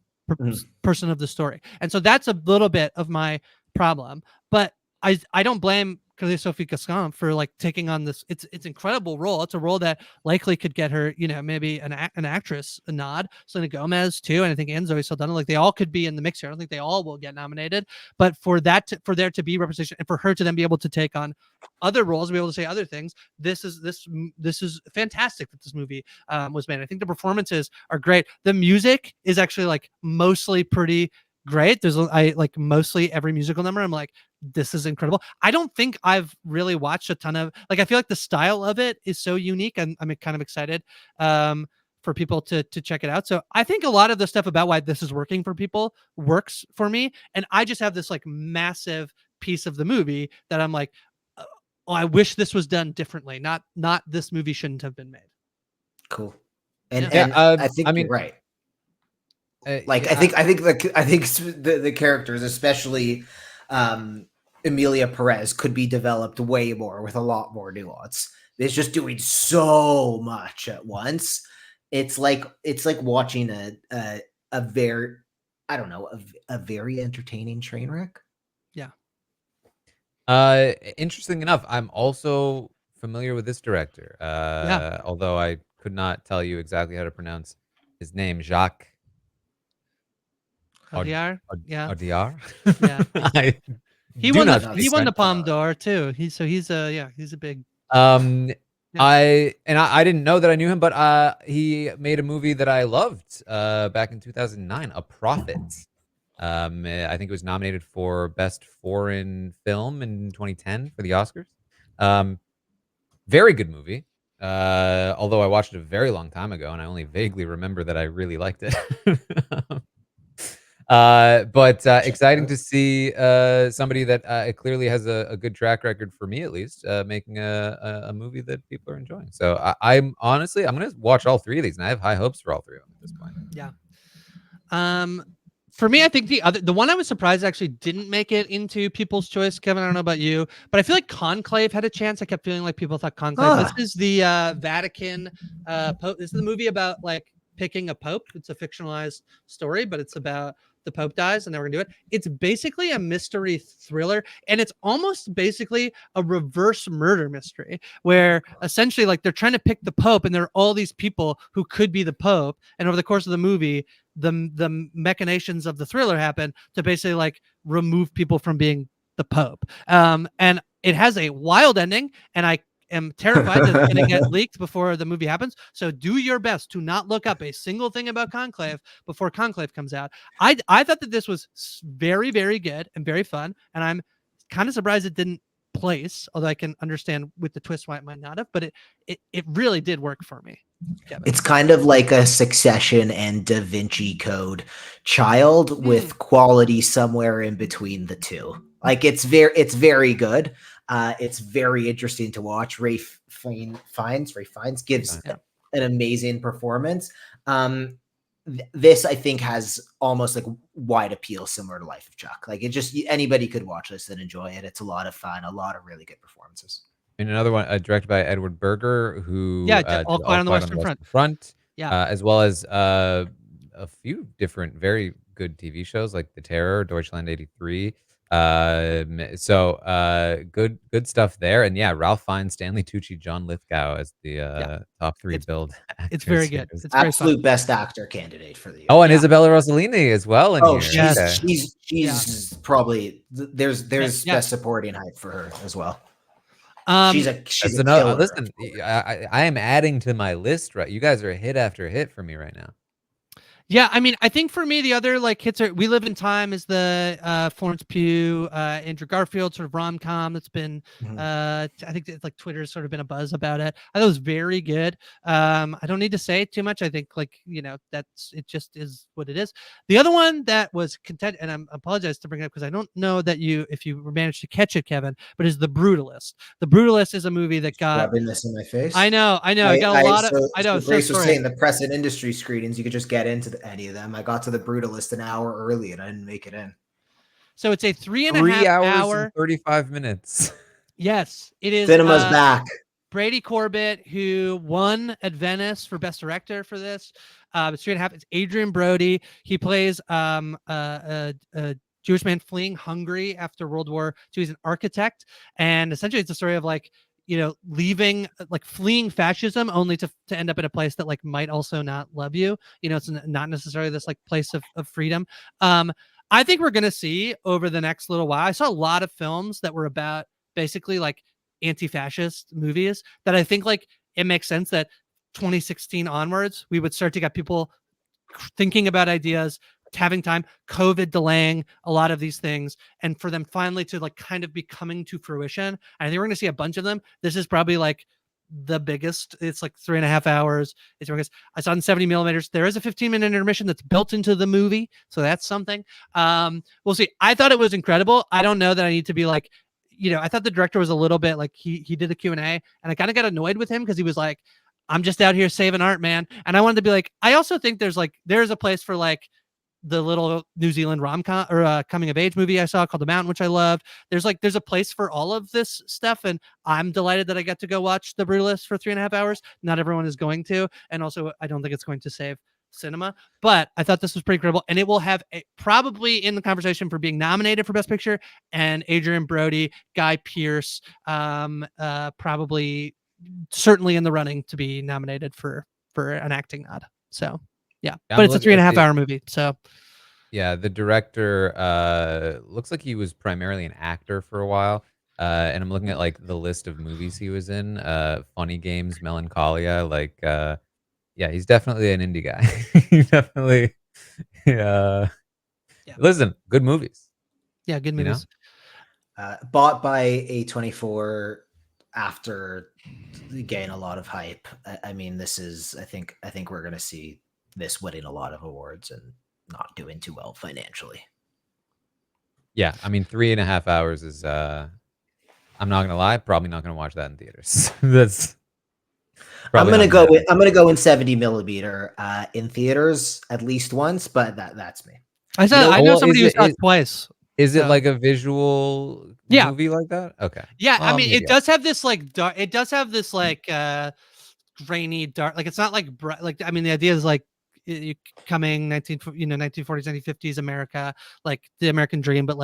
Speaker 2: person of the story, and so that's a little bit of my problem. But I don't blame Sophie Gascon for like taking on this. It's incredible role. It's a role that likely could get her, maybe an actress a nod. Selena Gomez too, and I think and Zoe Saldana, like they all could be in the mix here. I don't think they all will get nominated, but for there to be representation, and for her to then be able to take on other roles, be able to say other things, this is fantastic that this movie was made. I think the performances are great. The music is actually like mostly pretty great. I like mostly every musical number. I'm like, this is incredible. I don't think I've really watched a ton of, like, I feel like the style of it is so unique, and I'm kind of excited for people to check it out. So I think a lot of the stuff about why this is working for people works for me, and I just have this like massive piece of the movie that I'm like, oh, I wish this was done differently. Not this movie shouldn't have been made.
Speaker 3: Cool. And
Speaker 1: Yeah,
Speaker 3: I think you're right. Like I think the characters, especially Emilia Perez, could be developed way more with a lot more nuance. It's just doing so much at once. It's like watching a very, I don't know, a very entertaining train wreck.
Speaker 2: Yeah.
Speaker 1: Interesting enough, I'm also familiar with this director. Although I could not tell you exactly how to pronounce his name, Jacques
Speaker 2: Audiard? Yeah.
Speaker 1: Audiard?
Speaker 2: Yeah. He won the Palme d'Or too. He's a big
Speaker 1: I didn't know that I knew him, but he made a movie that I loved back in 2009, A Prophet. I think it was nominated for Best Foreign Film in 2010 for the Oscars. Very good movie. Although I watched it a very long time ago, and I only vaguely remember that I really liked it. But exciting to see somebody that clearly has a good track record, for me at least, making a movie that people are enjoying. So I'm going to watch all three of these, and I have high hopes for all three of them at this point.
Speaker 2: Yeah. For me, I think the one I was surprised actually didn't make it into People's Choice. Kevin, I don't know about you, but I feel like Conclave had a chance. I kept feeling like people thought Conclave. This is the Vatican Pope. This is the movie about like picking a pope. It's a fictionalized story, but it's about the Pope dies and then we're gonna do it. It's basically a mystery thriller, and it's almost basically a reverse murder mystery where essentially like they're trying to pick the Pope, and there are all these people who could be the Pope, and over the course of the movie, the machinations of the thriller happen to basically like remove people from being the Pope. And it has a wild ending, and I am terrified that it's going to get leaked before the movie happens. So do your best to not look up a single thing about Conclave before Conclave comes out. I thought that this was very, very good and very fun, and I'm kind of surprised it didn't place, although I can understand with the twist why it might not have, but it really did work for me. Kevin.
Speaker 3: It's kind of like a Succession and Da Vinci Code child with quality somewhere in between the two. Like it's very good. It's very interesting to watch. Ralph Fiennes gives an amazing performance. This, I think, has almost like wide appeal, similar to Life of Chuck. Like it just, anybody could watch this and enjoy it. It's a lot of fun, a lot of really good performances.
Speaker 1: And another one directed by Edward Berger, who
Speaker 2: All Quiet on the Western
Speaker 1: Front, as well as a few different very good TV shows like The Terror, Deutschland 83. Good stuff there. And yeah, Ralph Fiennes, Stanley Tucci, John Lithgow as the top three
Speaker 2: It's
Speaker 1: build
Speaker 2: it's
Speaker 1: actors
Speaker 2: very
Speaker 1: here.
Speaker 2: good. It's very fun.
Speaker 3: Absolute best actor candidate for the year.
Speaker 1: Oh, and
Speaker 2: Yeah.
Speaker 1: Isabella Rossellini as well in
Speaker 3: Oh,
Speaker 1: here.
Speaker 2: Yes.
Speaker 1: Okay.
Speaker 3: she's probably there's
Speaker 2: Yeah.
Speaker 3: best supporting hype for her as well. She's
Speaker 1: That's
Speaker 3: a
Speaker 1: another.
Speaker 3: killer.
Speaker 1: Listen, I am adding to my list. Right, you guys are hit after hit for me right now.
Speaker 2: Yeah, I mean, I think for me, the other like hits are We Live in Time is the Florence Pugh, Andrew Garfield sort of rom-com that's been I think it's like Twitter's sort of been a buzz about it. I thought it was very good. I don't need to say too much. I think like, that's it just is what it is. The other one that was content, and I apologize to bring it up because I don't know that if you managed to catch it, Kevin, but is The Brutalist. The Brutalist is a movie that got
Speaker 3: rubbing this in my face.
Speaker 2: I know. I got a lot of I know.
Speaker 3: So Grace
Speaker 2: so
Speaker 3: was
Speaker 2: sorry.
Speaker 3: saying the press and industry screenings, you could just get into any of them. I got to The Brutalist an hour early and I didn't make it in.
Speaker 2: So it's a 3.5
Speaker 1: 3 hours
Speaker 2: hour
Speaker 1: and 35 minutes.
Speaker 2: Yes, it is.
Speaker 3: Cinema's back.
Speaker 2: Brady Corbett, who won at Venice for Best Director for this. It's 3.5. It's Adrian Brody. He plays a Jewish man fleeing Hungary after World War II. He's an architect, and essentially it's a story of leaving, fleeing fascism, only to end up in a place that might also not love you. It's not necessarily this place of freedom. I think we're gonna see over the next little while. I saw a lot of films that were about basically anti-fascist movies that I think it makes sense that 2016 onwards we would start to get people thinking about ideas, having time, COVID delaying a lot of these things, and for them finally to kind of be coming to fruition. I think we're going to see a bunch of them. This is probably the biggest. It's 3.5 hours. It's because I saw it in 70 millimeters. There is a 15-minute intermission that's built into the movie, so that's something. We'll see. I thought it was incredible. I don't know that I need to be I thought the director was a little bit he did the Q&A, and I kind of got annoyed with him because he was like, I'm just out here saving art, man. And I wanted to be I also think there's a place for the little New Zealand rom-com or coming of age movie I saw called The Mountain, which I loved. There's a place for all of this stuff, and I'm delighted that I got to go watch The Brutalist for 3.5 hours. Not everyone is going to, and also I don't think it's going to save cinema, but I thought this was pretty incredible, and it will have probably in the conversation for being nominated for Best Picture, and Adrian Brody, Guy Pearce, probably certainly in the running to be nominated for an acting nod. So yeah, but it's a 3.5 hour movie. So
Speaker 1: yeah, the director looks like he was primarily an actor for a while. And I'm looking at the list of movies he was in. Funny Games, Melancholia, yeah, he's definitely an indie guy. He definitely yeah. Listen, good movies.
Speaker 2: Yeah, good movies.
Speaker 3: Bought by A24 after getting a lot of hype. I mean, this is I think we're gonna see this winning a lot of awards and not doing too well financially.
Speaker 1: Yeah, I mean 3.5 hours is I'm not gonna lie, probably not gonna watch that in theaters. That's
Speaker 3: I'm gonna go in 70 millimeter in theaters at least once, but that's me.
Speaker 2: I know somebody who saw it twice.
Speaker 1: Is it like a visual movie like that? Okay.
Speaker 2: Yeah, I mean, it does have this dark. It does have this grainy dark. It's not bright. I mean, the idea is coming 1940s, 1950s America, the American dream, but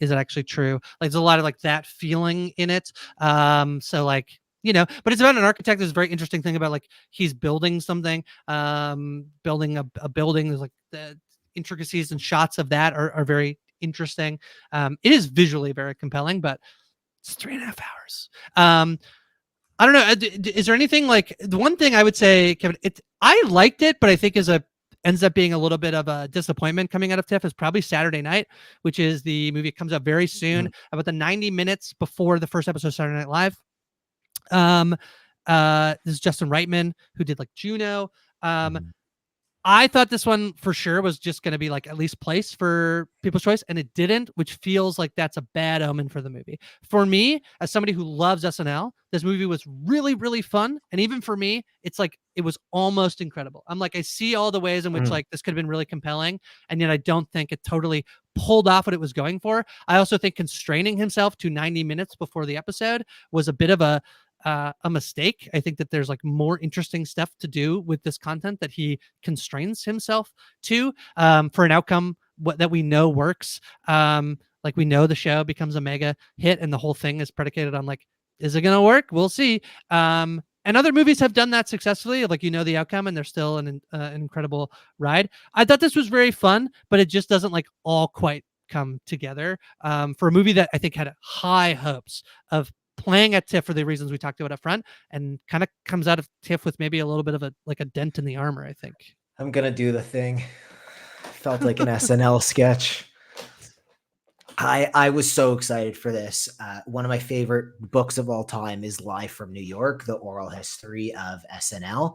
Speaker 2: is it actually true? There's a lot of that feeling in it. So but it's about an architect. There's a very interesting thing about he's building something, building a building. There's the intricacies and shots of that are very interesting. It is visually very compelling, but it's 3.5 hours. I don't know. Is there anything the one thing I would say, Kevin? I liked it, but I think ends up being a little bit of a disappointment coming out of TIFF is probably Saturday Night, which is the movie that comes out very soon, about the 90 minutes before the first episode of Saturday Night Live. This is Justin Reitman, who did Juno. I thought this one for sure was just going to be at least placed for People's Choice, and it didn't, which feels like that's a bad omen for the movie. For me, as somebody who loves SNL, this movie was really, really fun. And even for me, it's it was almost incredible. I'm I see all the ways in which this could have been really compelling, and yet I don't think it totally pulled off what it was going for. I also think constraining himself to 90 minutes before the episode was a bit of a mistake. I think that there's more interesting stuff to do with this content that he constrains himself to for an outcome that we know works. Like we know the show becomes a mega hit, and the whole thing is predicated on like, is it gonna work? We'll see. And other movies have done that successfully. Like you know the outcome, and they're still an incredible ride. I thought this was very fun, but it just doesn't like all quite come together for a movie that I think had high hopes of playing at TIFF for the reasons we talked about up front, and kind of comes out of TIFF with maybe a little bit of a dent in the armor, I think.
Speaker 3: I'm gonna do the thing. Felt like an SNL sketch. I was so excited for this. One of my favorite books of all time is Live from New York, the oral history of SNL.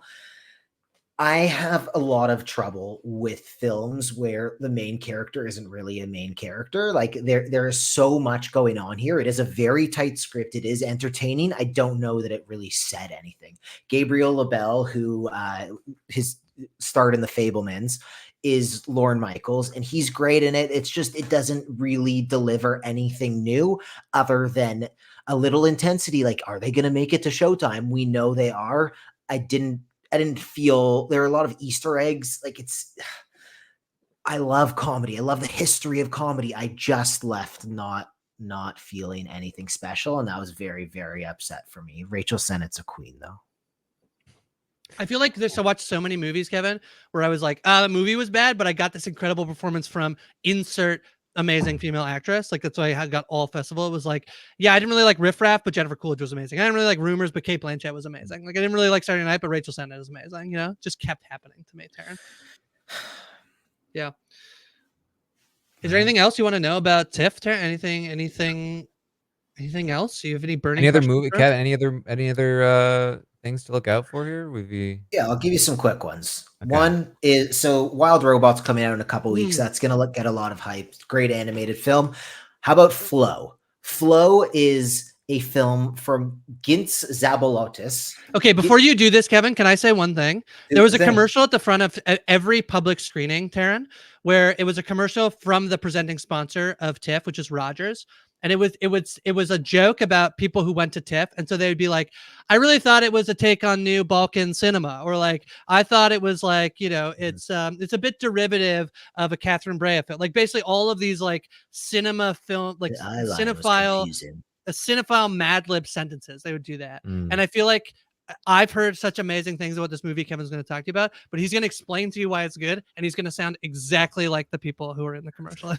Speaker 3: I have a lot of trouble with films where the main character isn't really a main character. Like there is so much going on here. It is a very tight script. It is entertaining. I don't know that it really said anything. Gabriel LaBelle, who his starred in The Fabelmans, is Lorne Michaels, and he's great in it. It's just it doesn't really deliver anything new other than a little intensity. Like, are they going to make it to Showtime? We know they are. I didn't feel there are a lot of Easter eggs. Like I love comedy. I love the history of comedy. I just left not feeling anything special, and that was very, very upset for me. Rachel Sennett's a queen, though.
Speaker 2: I feel like there's watched so many movies, Kevin, where I was like, the movie was bad, but I got this incredible performance from insert amazing female actress. Like that's why I got all festival. It was like, yeah, I didn't really like Riff Raff, but Jennifer Coolidge was amazing. I didn't really like Rumors, but Kate Blanchett was amazing. Like I didn't really like Saturday Night, but Rachel Sennett is amazing. You know, just kept happening to me, Taran. Yeah. Is there anything else you want to know about TIFF, Taran? Anything else? Do you have any burning?
Speaker 1: Any other movie, Kevin? Any other things to look out for here?
Speaker 3: Yeah, I'll give you some quick ones. Okay. One is Wild Robot's coming out in a couple weeks. That's gonna get a lot of hype. Great animated film. How about Flow? Flow is a film from Gintz Zabolotis.
Speaker 2: Okay, before you do this, Kevin, can I say one thing? There was a commercial at the front of every public screening, Taran, where it was a commercial from the presenting sponsor of TIFF, which is Rogers. And it was a joke about people who went to TIFF, and so they would be like, "I really thought it was a take on New Balkan cinema," or like, "I thought it was like, you know, it's a bit derivative of a Catherine Breillat film." Like basically all of these like cinema film, like cinephile Mad Lib sentences. They would do that, and I feel like I've heard such amazing things about this movie Kevin's going to talk to you about, but he's going to explain to you why it's good, and he's going to sound exactly like the people who are in the commercial.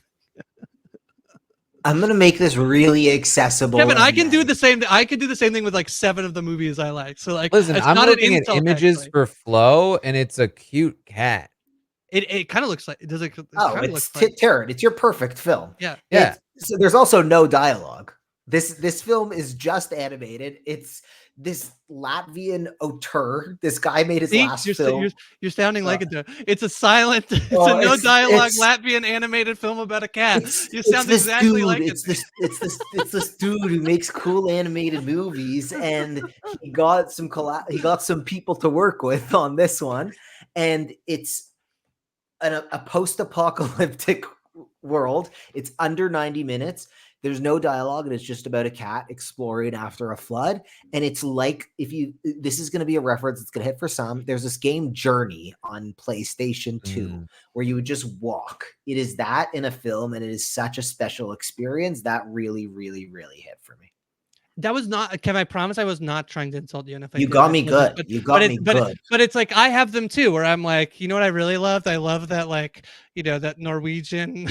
Speaker 3: I'm gonna make this really accessible.
Speaker 2: Kevin, I can do the same. I could do the same thing with like 7 of the movies I like. So like,
Speaker 1: listen, I'm looking at images for Flow, and it's a cute cat.
Speaker 2: It kind of looks like. Does it?
Speaker 3: It's Taran. It's your perfect film.
Speaker 2: Yeah.
Speaker 3: So there's also no dialogue. This film is just animated. It's this Latvian auteur. This guy made his last film.
Speaker 2: You're sounding like it. It's a silent, it's a no dialogue Latvian animated film about a cat. You sound exactly like it.
Speaker 3: It's this dude who makes cool animated movies, and he got some people to work with on this one, and it's a post-apocalyptic world. It's under 90 minutes. There's no dialogue, and it's just about a cat exploring after a flood. And it's like, this is going to be a reference. It's going to hit for some. There's this game Journey on PlayStation 2 where you would just walk. It is that in a film, and it is such a special experience that really, really, really hit for me.
Speaker 2: That was not, Kevin, I promise I was not trying to insult you. And if
Speaker 3: you got me good. You got me good.
Speaker 2: But it's like, I have them too, where I'm like, you know what I really loved? I love that, like, you know, that Norwegian,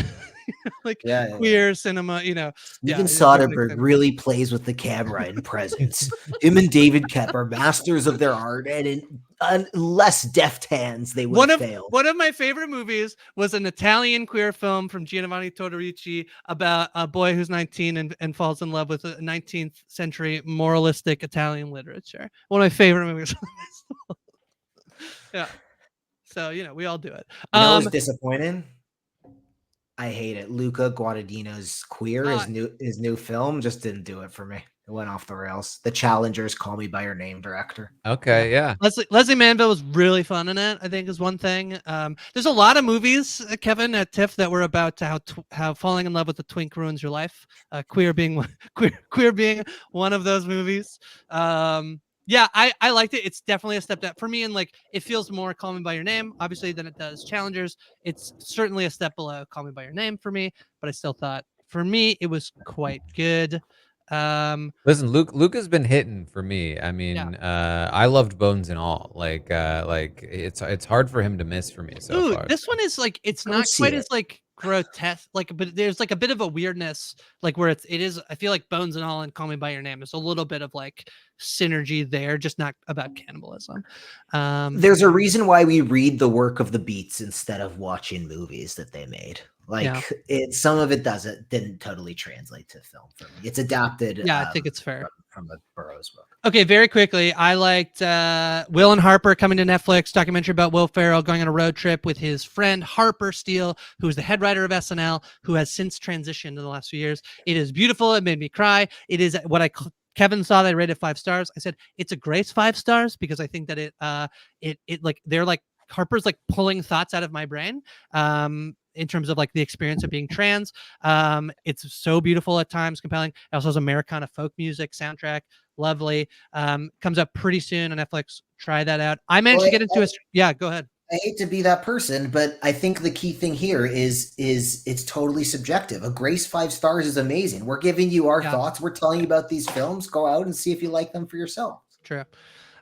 Speaker 2: like queer cinema, you know.
Speaker 3: Steven Soderbergh really plays with the camera in presence. Him and David Koepp are masters of their art, and in less deft hands, they would have failed.
Speaker 2: One of my favorite movies was an Italian queer film from Giovanni Tortorici about a boy who's 19 and falls in love with a 19th century moralistic Italian literature. One of my favorite movies. Yeah. So, you know, we all do it.
Speaker 3: You know what's disappointing? I hate it. Luca Guadagnino's Queer, his new film, just didn't do it for me. It went off the rails. The Challengers Call Me by Your Name director.
Speaker 1: Okay, yeah.
Speaker 2: Leslie Manville was really fun in it, I think, is one thing. There's a lot of movies, Kevin, at TIFF that were about how falling in love with a twink ruins your life. Queer being one of those movies. Yeah, I liked it. It's definitely a step down for me, and like it feels more Call Me by Your Name, obviously, than it does Challengers. It's certainly a step below Call Me by Your Name for me, but I still thought for me, it was quite good.
Speaker 1: Listen, Luke has been hitting for me. I mean, I loved Bones and All. Like it's hard for him to miss for me so
Speaker 2: Ooh,
Speaker 1: far.
Speaker 2: this one is like it's
Speaker 3: Go
Speaker 2: not
Speaker 3: see
Speaker 2: quite
Speaker 3: it.
Speaker 2: as like grotesque, like, but there's like a bit of a weirdness, like where it is. I feel like Bones and All and Call Me by Your Name. There's a little bit of like synergy there, just not about cannibalism.
Speaker 3: There's a reason why we read the work of the beats instead of watching movies that they made. Like some of it didn't totally translate to film for me. It's adapted.
Speaker 2: Yeah, I think it's fair.
Speaker 3: From a Burroughs book.
Speaker 2: Okay, very quickly, I liked Will and Harper coming to Netflix, documentary about Will Ferrell going on a road trip with his friend Harper Steele, who is the head writer of SNL, who has since transitioned in the last few years. It is beautiful. It made me cry. It is what Kevin saw that I rated 5 stars. I said it's a Grace 5 stars because I think that it like they're like Harper's like pulling thoughts out of my brain. In terms of like the experience of being trans. It's so beautiful at times, compelling. It also has Americana folk music soundtrack. Lovely. Comes up pretty soon on Netflix. Try that out. I managed to get into it. Yeah, go ahead.
Speaker 3: I hate to be that person, but I think the key thing here is it's totally subjective. A Grace 5 stars is amazing. We're giving you our thoughts. We're telling you about these films. Go out and see if you like them for yourself.
Speaker 2: True.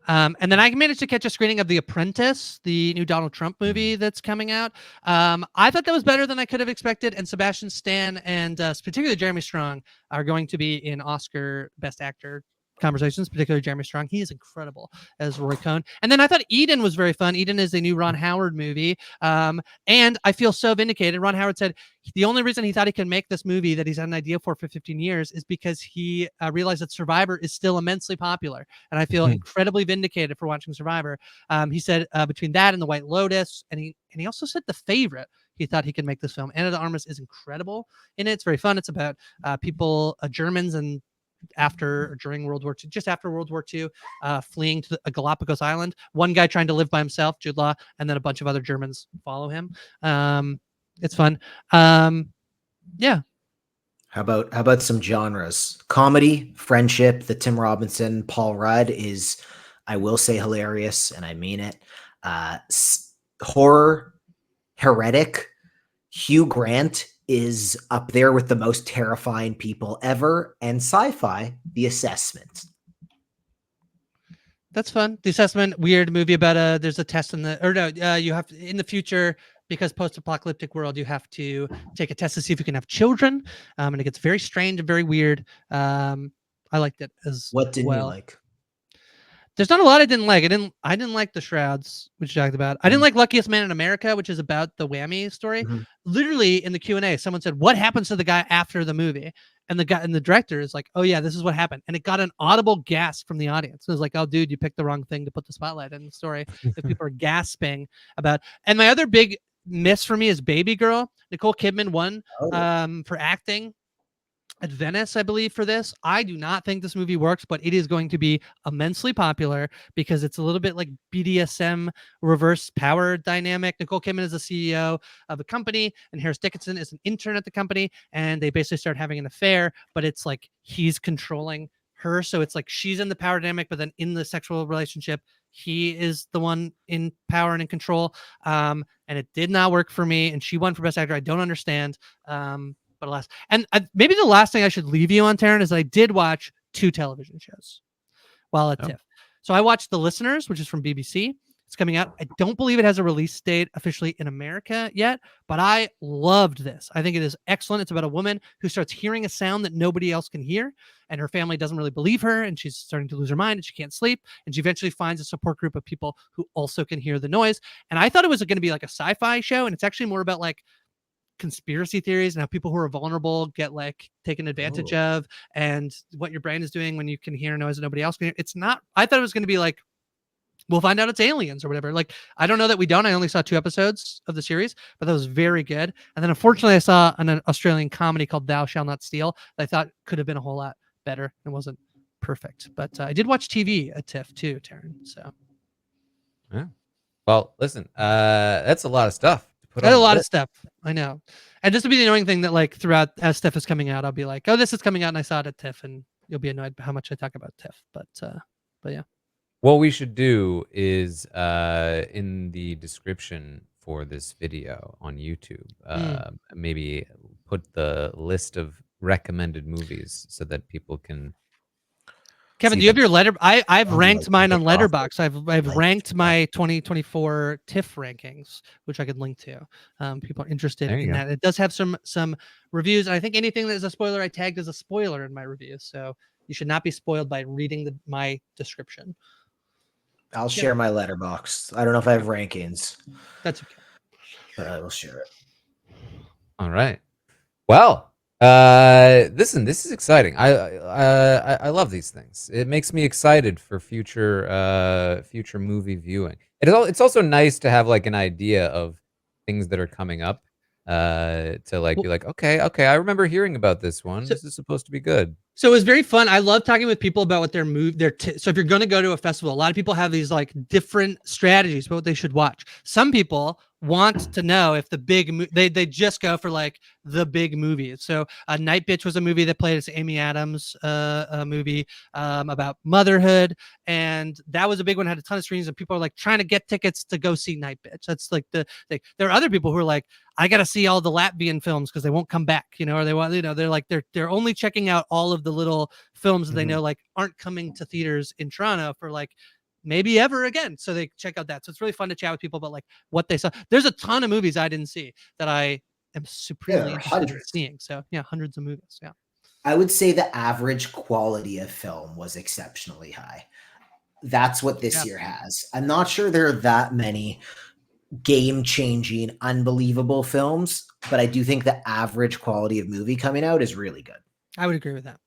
Speaker 2: And then I managed to catch a screening of The Apprentice, the new Donald Trump movie that's coming out. I thought that was better than I could have expected. And Sebastian Stan and particularly Jeremy Strong are going to be in Oscar Best Actor conversations, particularly Jeremy Strong. He is incredible as Roy Cohn. And then I thought Eden was very fun. Eden is a new Ron Howard movie. And I feel so vindicated. Ron Howard said the only reason he thought he could make this movie that he's had an idea for 15 years is because he realized that Survivor is still immensely popular. And I feel incredibly vindicated for watching Survivor. He said between that and The White Lotus, and he also said The Favorite, he thought he could make this film. Anna de Armas is incredible in it. It's very fun. It's about people, Germans, and after or during World War II, just after World War II, fleeing to a Galapagos island. One guy trying to live by himself, Jude Law, and then a bunch of other Germans follow him. It's fun. Yeah.
Speaker 3: How about some genres? Comedy, friendship. The Tim Robinson, Paul Rudd is, I will say, hilarious, and I mean it. Horror, Heretic. Hugh Grant is up there with the most terrifying people ever, and sci-fi, The Assessment.
Speaker 2: That's fun. The Assessment, weird movie about there's a test you have to, in the future, because post-apocalyptic world, you have to take a test to see if you can have children. And it gets very strange and very weird. I liked it as well.
Speaker 3: What didn't you like?
Speaker 2: There's not a lot I didn't like. I didn't like The Shrouds, which you talked about. I didn't like Luckiest Man in America, which is about the Whammy story. Literally in the Q&A, someone said, "What happens to the guy after the movie?" And the director is like, "Oh yeah, this is what happened." And it got an audible gasp from the audience. It was like, "Oh dude, you picked the wrong thing to put the spotlight in the story." If people are gasping about. And my other big miss for me is Baby Girl. Nicole Kidman won for acting at Venice, I believe, for this. I do not think this movie works, but it is going to be immensely popular because it's a little bit like BDSM reverse power dynamic. Nicole Kidman is the CEO of a company, and Harris Dickinson is an intern at the company, and they basically start having an affair, but it's like he's controlling her. So it's like she's in the power dynamic, but then in the sexual relationship, he is the one in power and in control. And it did not work for me, and she won for Best Actor. I don't understand. But alas, and maybe the last thing I should leave you on, Taran, is that I did watch 2 television shows while at TIFF. So I watched The Listeners, which is from BBC. It's coming out. I don't believe it has a release date officially in America yet, but I loved this. I think it is excellent. It's about a woman who starts hearing a sound that nobody else can hear, and her family doesn't really believe her, and she's starting to lose her mind, and she can't sleep, and she eventually finds a support group of people who also can hear the noise. And I thought it was going to be like a sci-fi show, and it's actually more about like conspiracy theories and how people who are vulnerable get like taken advantage of, and what your brain is doing when you can hear noise that nobody else can hear. It's not, I thought it was going to be like, we'll find out it's aliens or whatever. Like, I don't know that we don't. I only saw 2 episodes of the series, but that was very good. And then unfortunately I saw an Australian comedy called Thou Shall Not Steal that I thought could have been a whole lot better. It wasn't perfect, but I did watch TV at TIFF too, Taran. So
Speaker 1: yeah. Well, listen, that's a lot of stuff.
Speaker 2: That's a lot of stuff. I know. And this will be the annoying thing that like throughout as stuff is coming out, I'll be like, "Oh, this is coming out," and I saw it at TIFF, and you'll be annoyed by how much I talk about TIFF. But yeah.
Speaker 1: What we should do is in the description for this video on YouTube. Maybe put the list of recommended movies so that people can.
Speaker 2: Kevin,
Speaker 1: see
Speaker 2: do you have
Speaker 1: them.
Speaker 2: your letter? I've
Speaker 3: Oh,
Speaker 2: ranked
Speaker 3: like
Speaker 2: mine on
Speaker 3: the author.
Speaker 2: Letterboxd. I've
Speaker 3: Like,
Speaker 2: ranked my 2024 TIFF rankings, which I could link to. People are interested
Speaker 1: There you
Speaker 2: in
Speaker 1: go.
Speaker 2: that. It does have some reviews, and I think anything that is a spoiler, I tagged as a spoiler in my review. So you should not be spoiled by reading my description.
Speaker 3: I'll share my letterbox. I don't know if I have rankings,
Speaker 2: That's okay.
Speaker 3: but I will share it.
Speaker 1: All right. Well, listen, this is exciting. I love these things. It makes me excited for future movie viewing. It's also nice to have like an idea of things that are coming up. To like be like, okay, I remember hearing about this one.
Speaker 2: So-
Speaker 1: This is supposed to be good.
Speaker 2: So it was very fun. I love talking with people about what their so if you're going to go to a festival, a lot of people have these like different strategies about what they should watch. Some people want to know if the big they just go for like the big movies. So Night Bitch was a movie that played. It's Amy Adams a movie about motherhood, and that was a big one. Had a ton of screens, and people are like trying to get tickets to go see Night Bitch. That's like the thing. There are other people who are like, I got to see all the Latvian films because they won't come back, or they want, they're like, they're only checking out all of the little films that they know like aren't coming to theaters in Toronto for like maybe ever again. So they check out that. So it's really fun to chat with people about like what they saw. There's a ton of movies I didn't see that I am supremely interested in seeing. So yeah, hundreds of movies. Yeah.
Speaker 3: I would say the average quality of film was exceptionally high. That's what this year has. I'm not sure there are that many game-changing, unbelievable films, but I do think the average quality of movie coming out is really good.
Speaker 2: I would agree with that.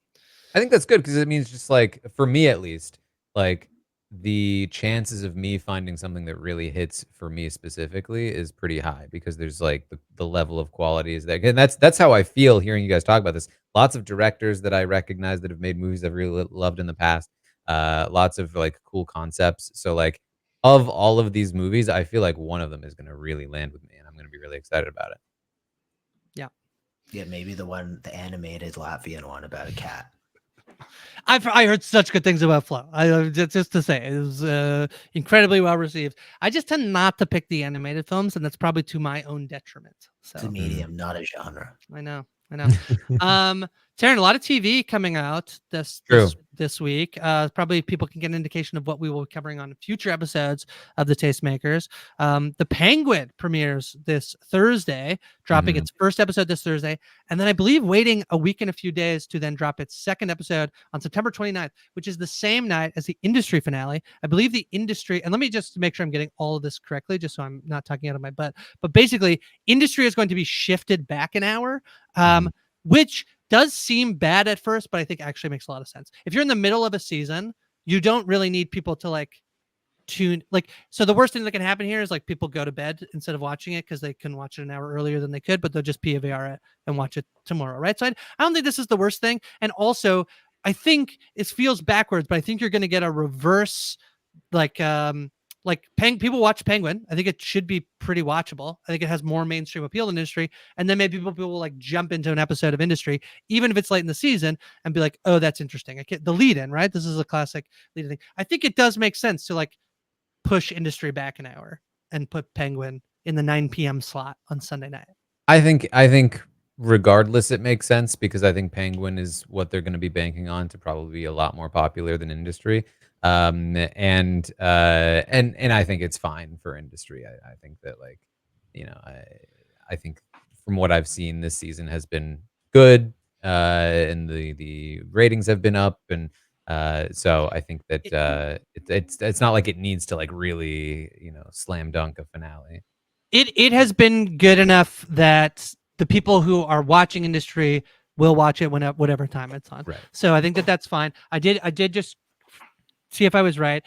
Speaker 1: I think that's good because it means just like for me at least, like the chances of me finding something that really hits for me specifically is pretty high because there's like the level of quality is there. And that's how I feel hearing you guys talk about this. Lots of directors that I recognize that have made movies I've really loved in the past. Lots of like cool concepts. So like of all of these movies, I feel like one of them is going to really land with me and I'm going to be really excited about it.
Speaker 3: Yeah, maybe the animated Latvian one about a cat.
Speaker 2: I heard such good things about Flow. Just to say, it was incredibly well received. I just tend not to pick the animated films, and that's probably to my own detriment. So
Speaker 3: It's a medium, not a genre.
Speaker 2: I know. Taran, a lot of TV coming out this week. Probably people can get an indication of what we will be covering on future episodes of the Tastemakers. The Penguin premieres this Thursday, dropping its first episode this Thursday, and then I believe waiting a week and a few days to then drop its second episode on September 29th, which is the same night as the Industry finale. I believe the Industry, and let me just make sure I'm getting all of this correctly, just so I'm not talking out of my butt, but basically Industry is going to be shifted back an hour, which does seem bad at first, but I think actually makes a lot of sense. If you're in the middle of a season, you don't really need people to like tune. Like, so the worst thing that can happen here is like people go to bed instead of watching it because they can watch it an hour earlier than they could, but they'll just PVR it and watch it tomorrow, right? So I don't think this is the worst thing. And also, I think it feels backwards, but I think you're going to get a reverse, people watch Penguin. I think it should be pretty watchable. I think it has more mainstream appeal in Industry, and then maybe people will like jump into an episode of Industry, even if it's late in the season, and be like, "Oh, that's interesting." The lead in, right? This is a classic lead in thing. I think it does make sense to like push Industry back an hour and put Penguin in the 9 p.m. slot on Sunday night.
Speaker 1: I think regardless it makes sense because I think Penguin is what they're going to be banking on to probably be a lot more popular than Industry. And I think it's fine for Industry. I think that like, I think from what I've seen this season has been good. And the ratings have been up and so I think that it's not like it needs to like really, slam dunk a finale.
Speaker 2: It has been good enough that the people who are watching Industry will watch it whatever time it's on.
Speaker 1: Right.
Speaker 2: So I think that that's fine. I did just see if I was right.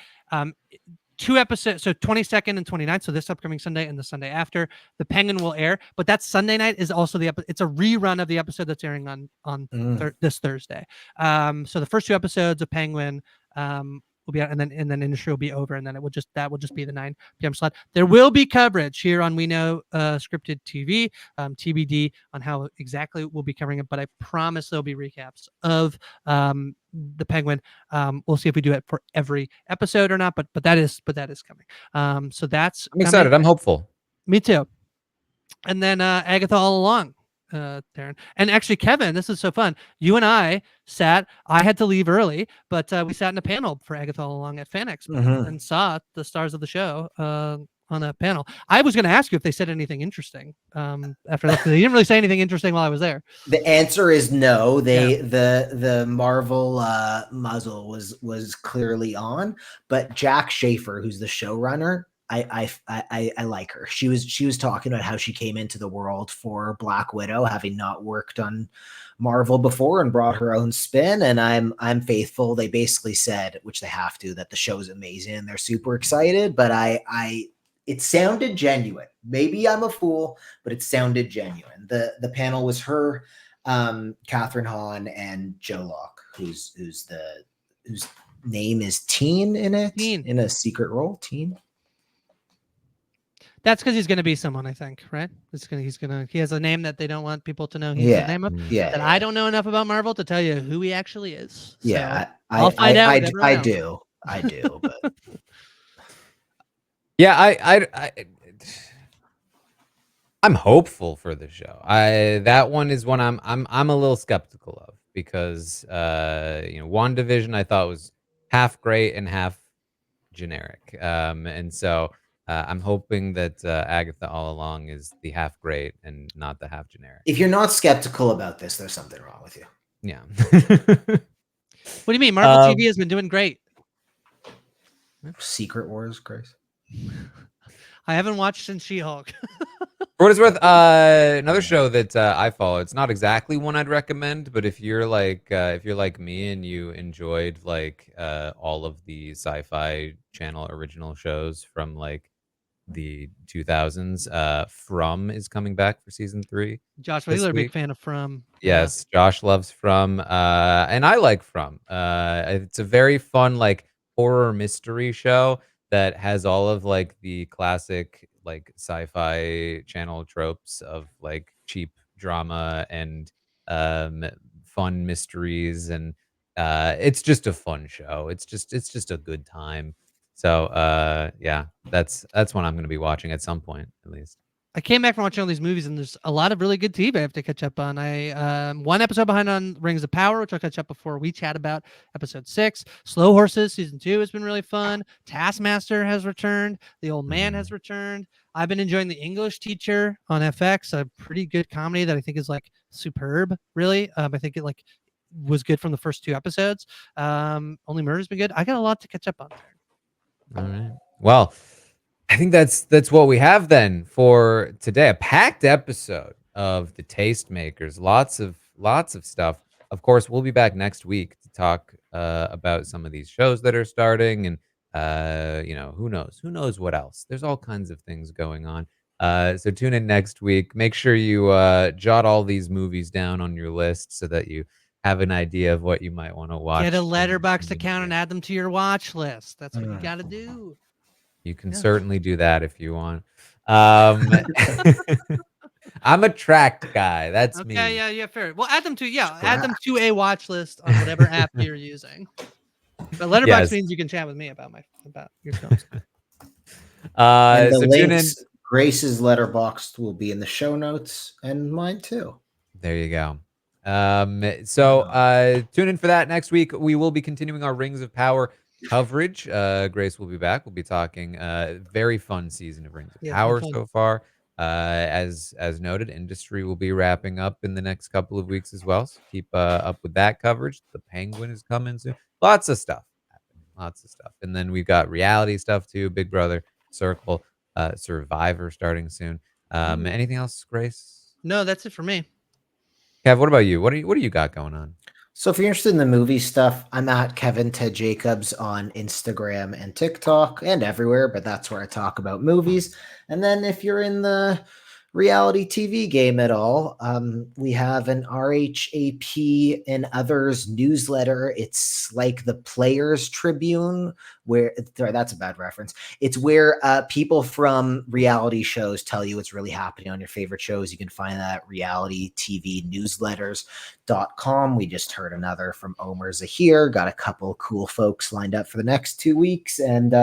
Speaker 2: 2 episodes, so 22nd and 29th, so this upcoming Sunday and the Sunday after, the Penguin will air. But that Sunday night is also it's a rerun of the episode that's airing on this Thursday. So the first 2 episodes of Penguin will be out, and then Industry will be over, and then that will just be the 9 p.m. slot. There will be coverage here on We Know Scripted TV, TBD on how exactly we'll be covering it, but I promise there'll be recaps of the Penguin. We'll see if we do it for every episode or not, but that is coming. So that's
Speaker 1: I'm excited. I'm hopeful.
Speaker 2: Me too. And then Agatha all along, Taran. And actually, Kevin, this is so fun. You and I sat. I had to leave early, but we sat in a panel for Agatha all along at Fan Expo and saw the stars of the show on a panel. I was going to ask you if they said anything interesting after that. They didn't really say anything interesting while I was there.
Speaker 3: The answer is no. The Marvel muzzle was clearly on, but Jack Schaefer, who's the showrunner, I like her. She was talking about how she came into the world for Black Widow, having not worked on Marvel before, and brought her own spin. And I'm faithful. They basically said, which they have to, that the show's amazing and they're super excited. But it sounded genuine. Maybe I'm a fool, but it sounded genuine. The panel was her, Catherine Hahn, and Joe Locke, whose name is Teen in it, in a secret role. Teen.
Speaker 2: That's because he's going to be someone, I think, right? He has a name that they don't want people to know he's the name of.
Speaker 3: Yeah.
Speaker 2: I don't know enough about Marvel to tell you who he actually is.
Speaker 3: Yeah,
Speaker 2: so I'll find out.
Speaker 3: I do, but
Speaker 1: yeah, I'm hopeful for the show. That one is one I'm a little skeptical of because WandaVision I thought was half great and half generic, and so I'm hoping that Agatha all along is the half great and not the half generic.
Speaker 3: If you're not skeptical about this, there's something wrong with you.
Speaker 1: Yeah.
Speaker 2: What do you mean? Marvel TV has been doing great.
Speaker 3: Secret Wars, Grace.
Speaker 2: I haven't watched since She-Hulk.
Speaker 1: For what it's worth, another show that I follow. It's not exactly one I'd recommend, but if you're like me and you enjoyed like all of the Sci-Fi Channel original shows from like the 2000s, From is coming back for season 3.
Speaker 2: Josh Wheeler, big fan of From.
Speaker 1: Yes, Josh loves From, and I like From. It's a very fun like horror mystery show that has all of like the classic like Sci-Fi Channel tropes of like cheap drama and fun mysteries, and it's just a fun show. It's just a good time. So yeah, that's one I'm going to be watching at some point at least.
Speaker 2: I came back from watching all these movies, and there's a lot of really good TV I have to catch up on. I one episode behind on Rings of Power, which I'll catch up before we chat about episode 6. Slow Horses season 2 has been really fun. Taskmaster has returned. The Old Man has returned. I've been enjoying The English Teacher on FX, a pretty good comedy that I think is like superb. Really, I think it like was good from the first 2 episodes. Only Murder's been good. I got a lot to catch up on there.
Speaker 1: All right. Well, I think that's what we have then for today. A packed episode of the Tastemakers. Lots of stuff. Of course, we'll be back next week to talk about some of these shows that are starting, and who knows what else. There's all kinds of things going on. So tune in next week. Make sure you jot all these movies down on your list so that you have an idea of what you might want to watch.
Speaker 2: Get a Letterboxd account and add them to your watch list. That's what you got to do.
Speaker 1: You can certainly do that if you want. I'm a tracked guy. That's me.
Speaker 2: Yeah, fair. Well, add them to a watch list on whatever app you're using. But Letterboxd means you can chat with me about your films.
Speaker 3: And the
Speaker 1: so
Speaker 3: links,
Speaker 1: tune in.
Speaker 3: Grace's Letterboxd will be in the show notes, and mine too.
Speaker 1: There you go. Tune in for that next week. We will be continuing our Rings of Power coverage. Grace will be back. We'll be talking very fun season of Rings of Power so far. As noted, industry will be wrapping up in the next couple of weeks as well. So keep up with that coverage. The Penguin is coming soon. Lots of stuff happening. Lots of stuff. And then we've got reality stuff too. Big Brother, Circle, Survivor starting soon. Anything else, Grace?
Speaker 2: No, that's it for me.
Speaker 1: Kev, what about you? What do you got going on?
Speaker 3: So if you're interested in the movie stuff, I'm at Kevin Ted Jacobs on Instagram and TikTok and everywhere, but that's where I talk about movies. And then if you're in the reality TV game at all. We have an RHAP and others newsletter. It's like the Players Tribune, where that's a bad reference. It's where people from reality shows tell you what's really happening on your favorite shows. You can find that at realitytvnewsletters.com. We just heard another from Omer Zahir. Got a couple cool folks lined up for the next 2 weeks. And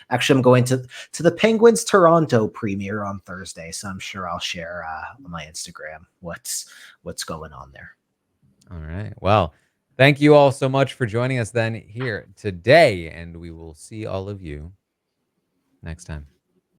Speaker 3: actually, I'm going to the Penguins Toronto premiere on Thursday, so I'm sure I'll share on my Instagram what's going on there.
Speaker 1: All right. Well, thank you all so much for joining us then here today, and we will see all of you next time.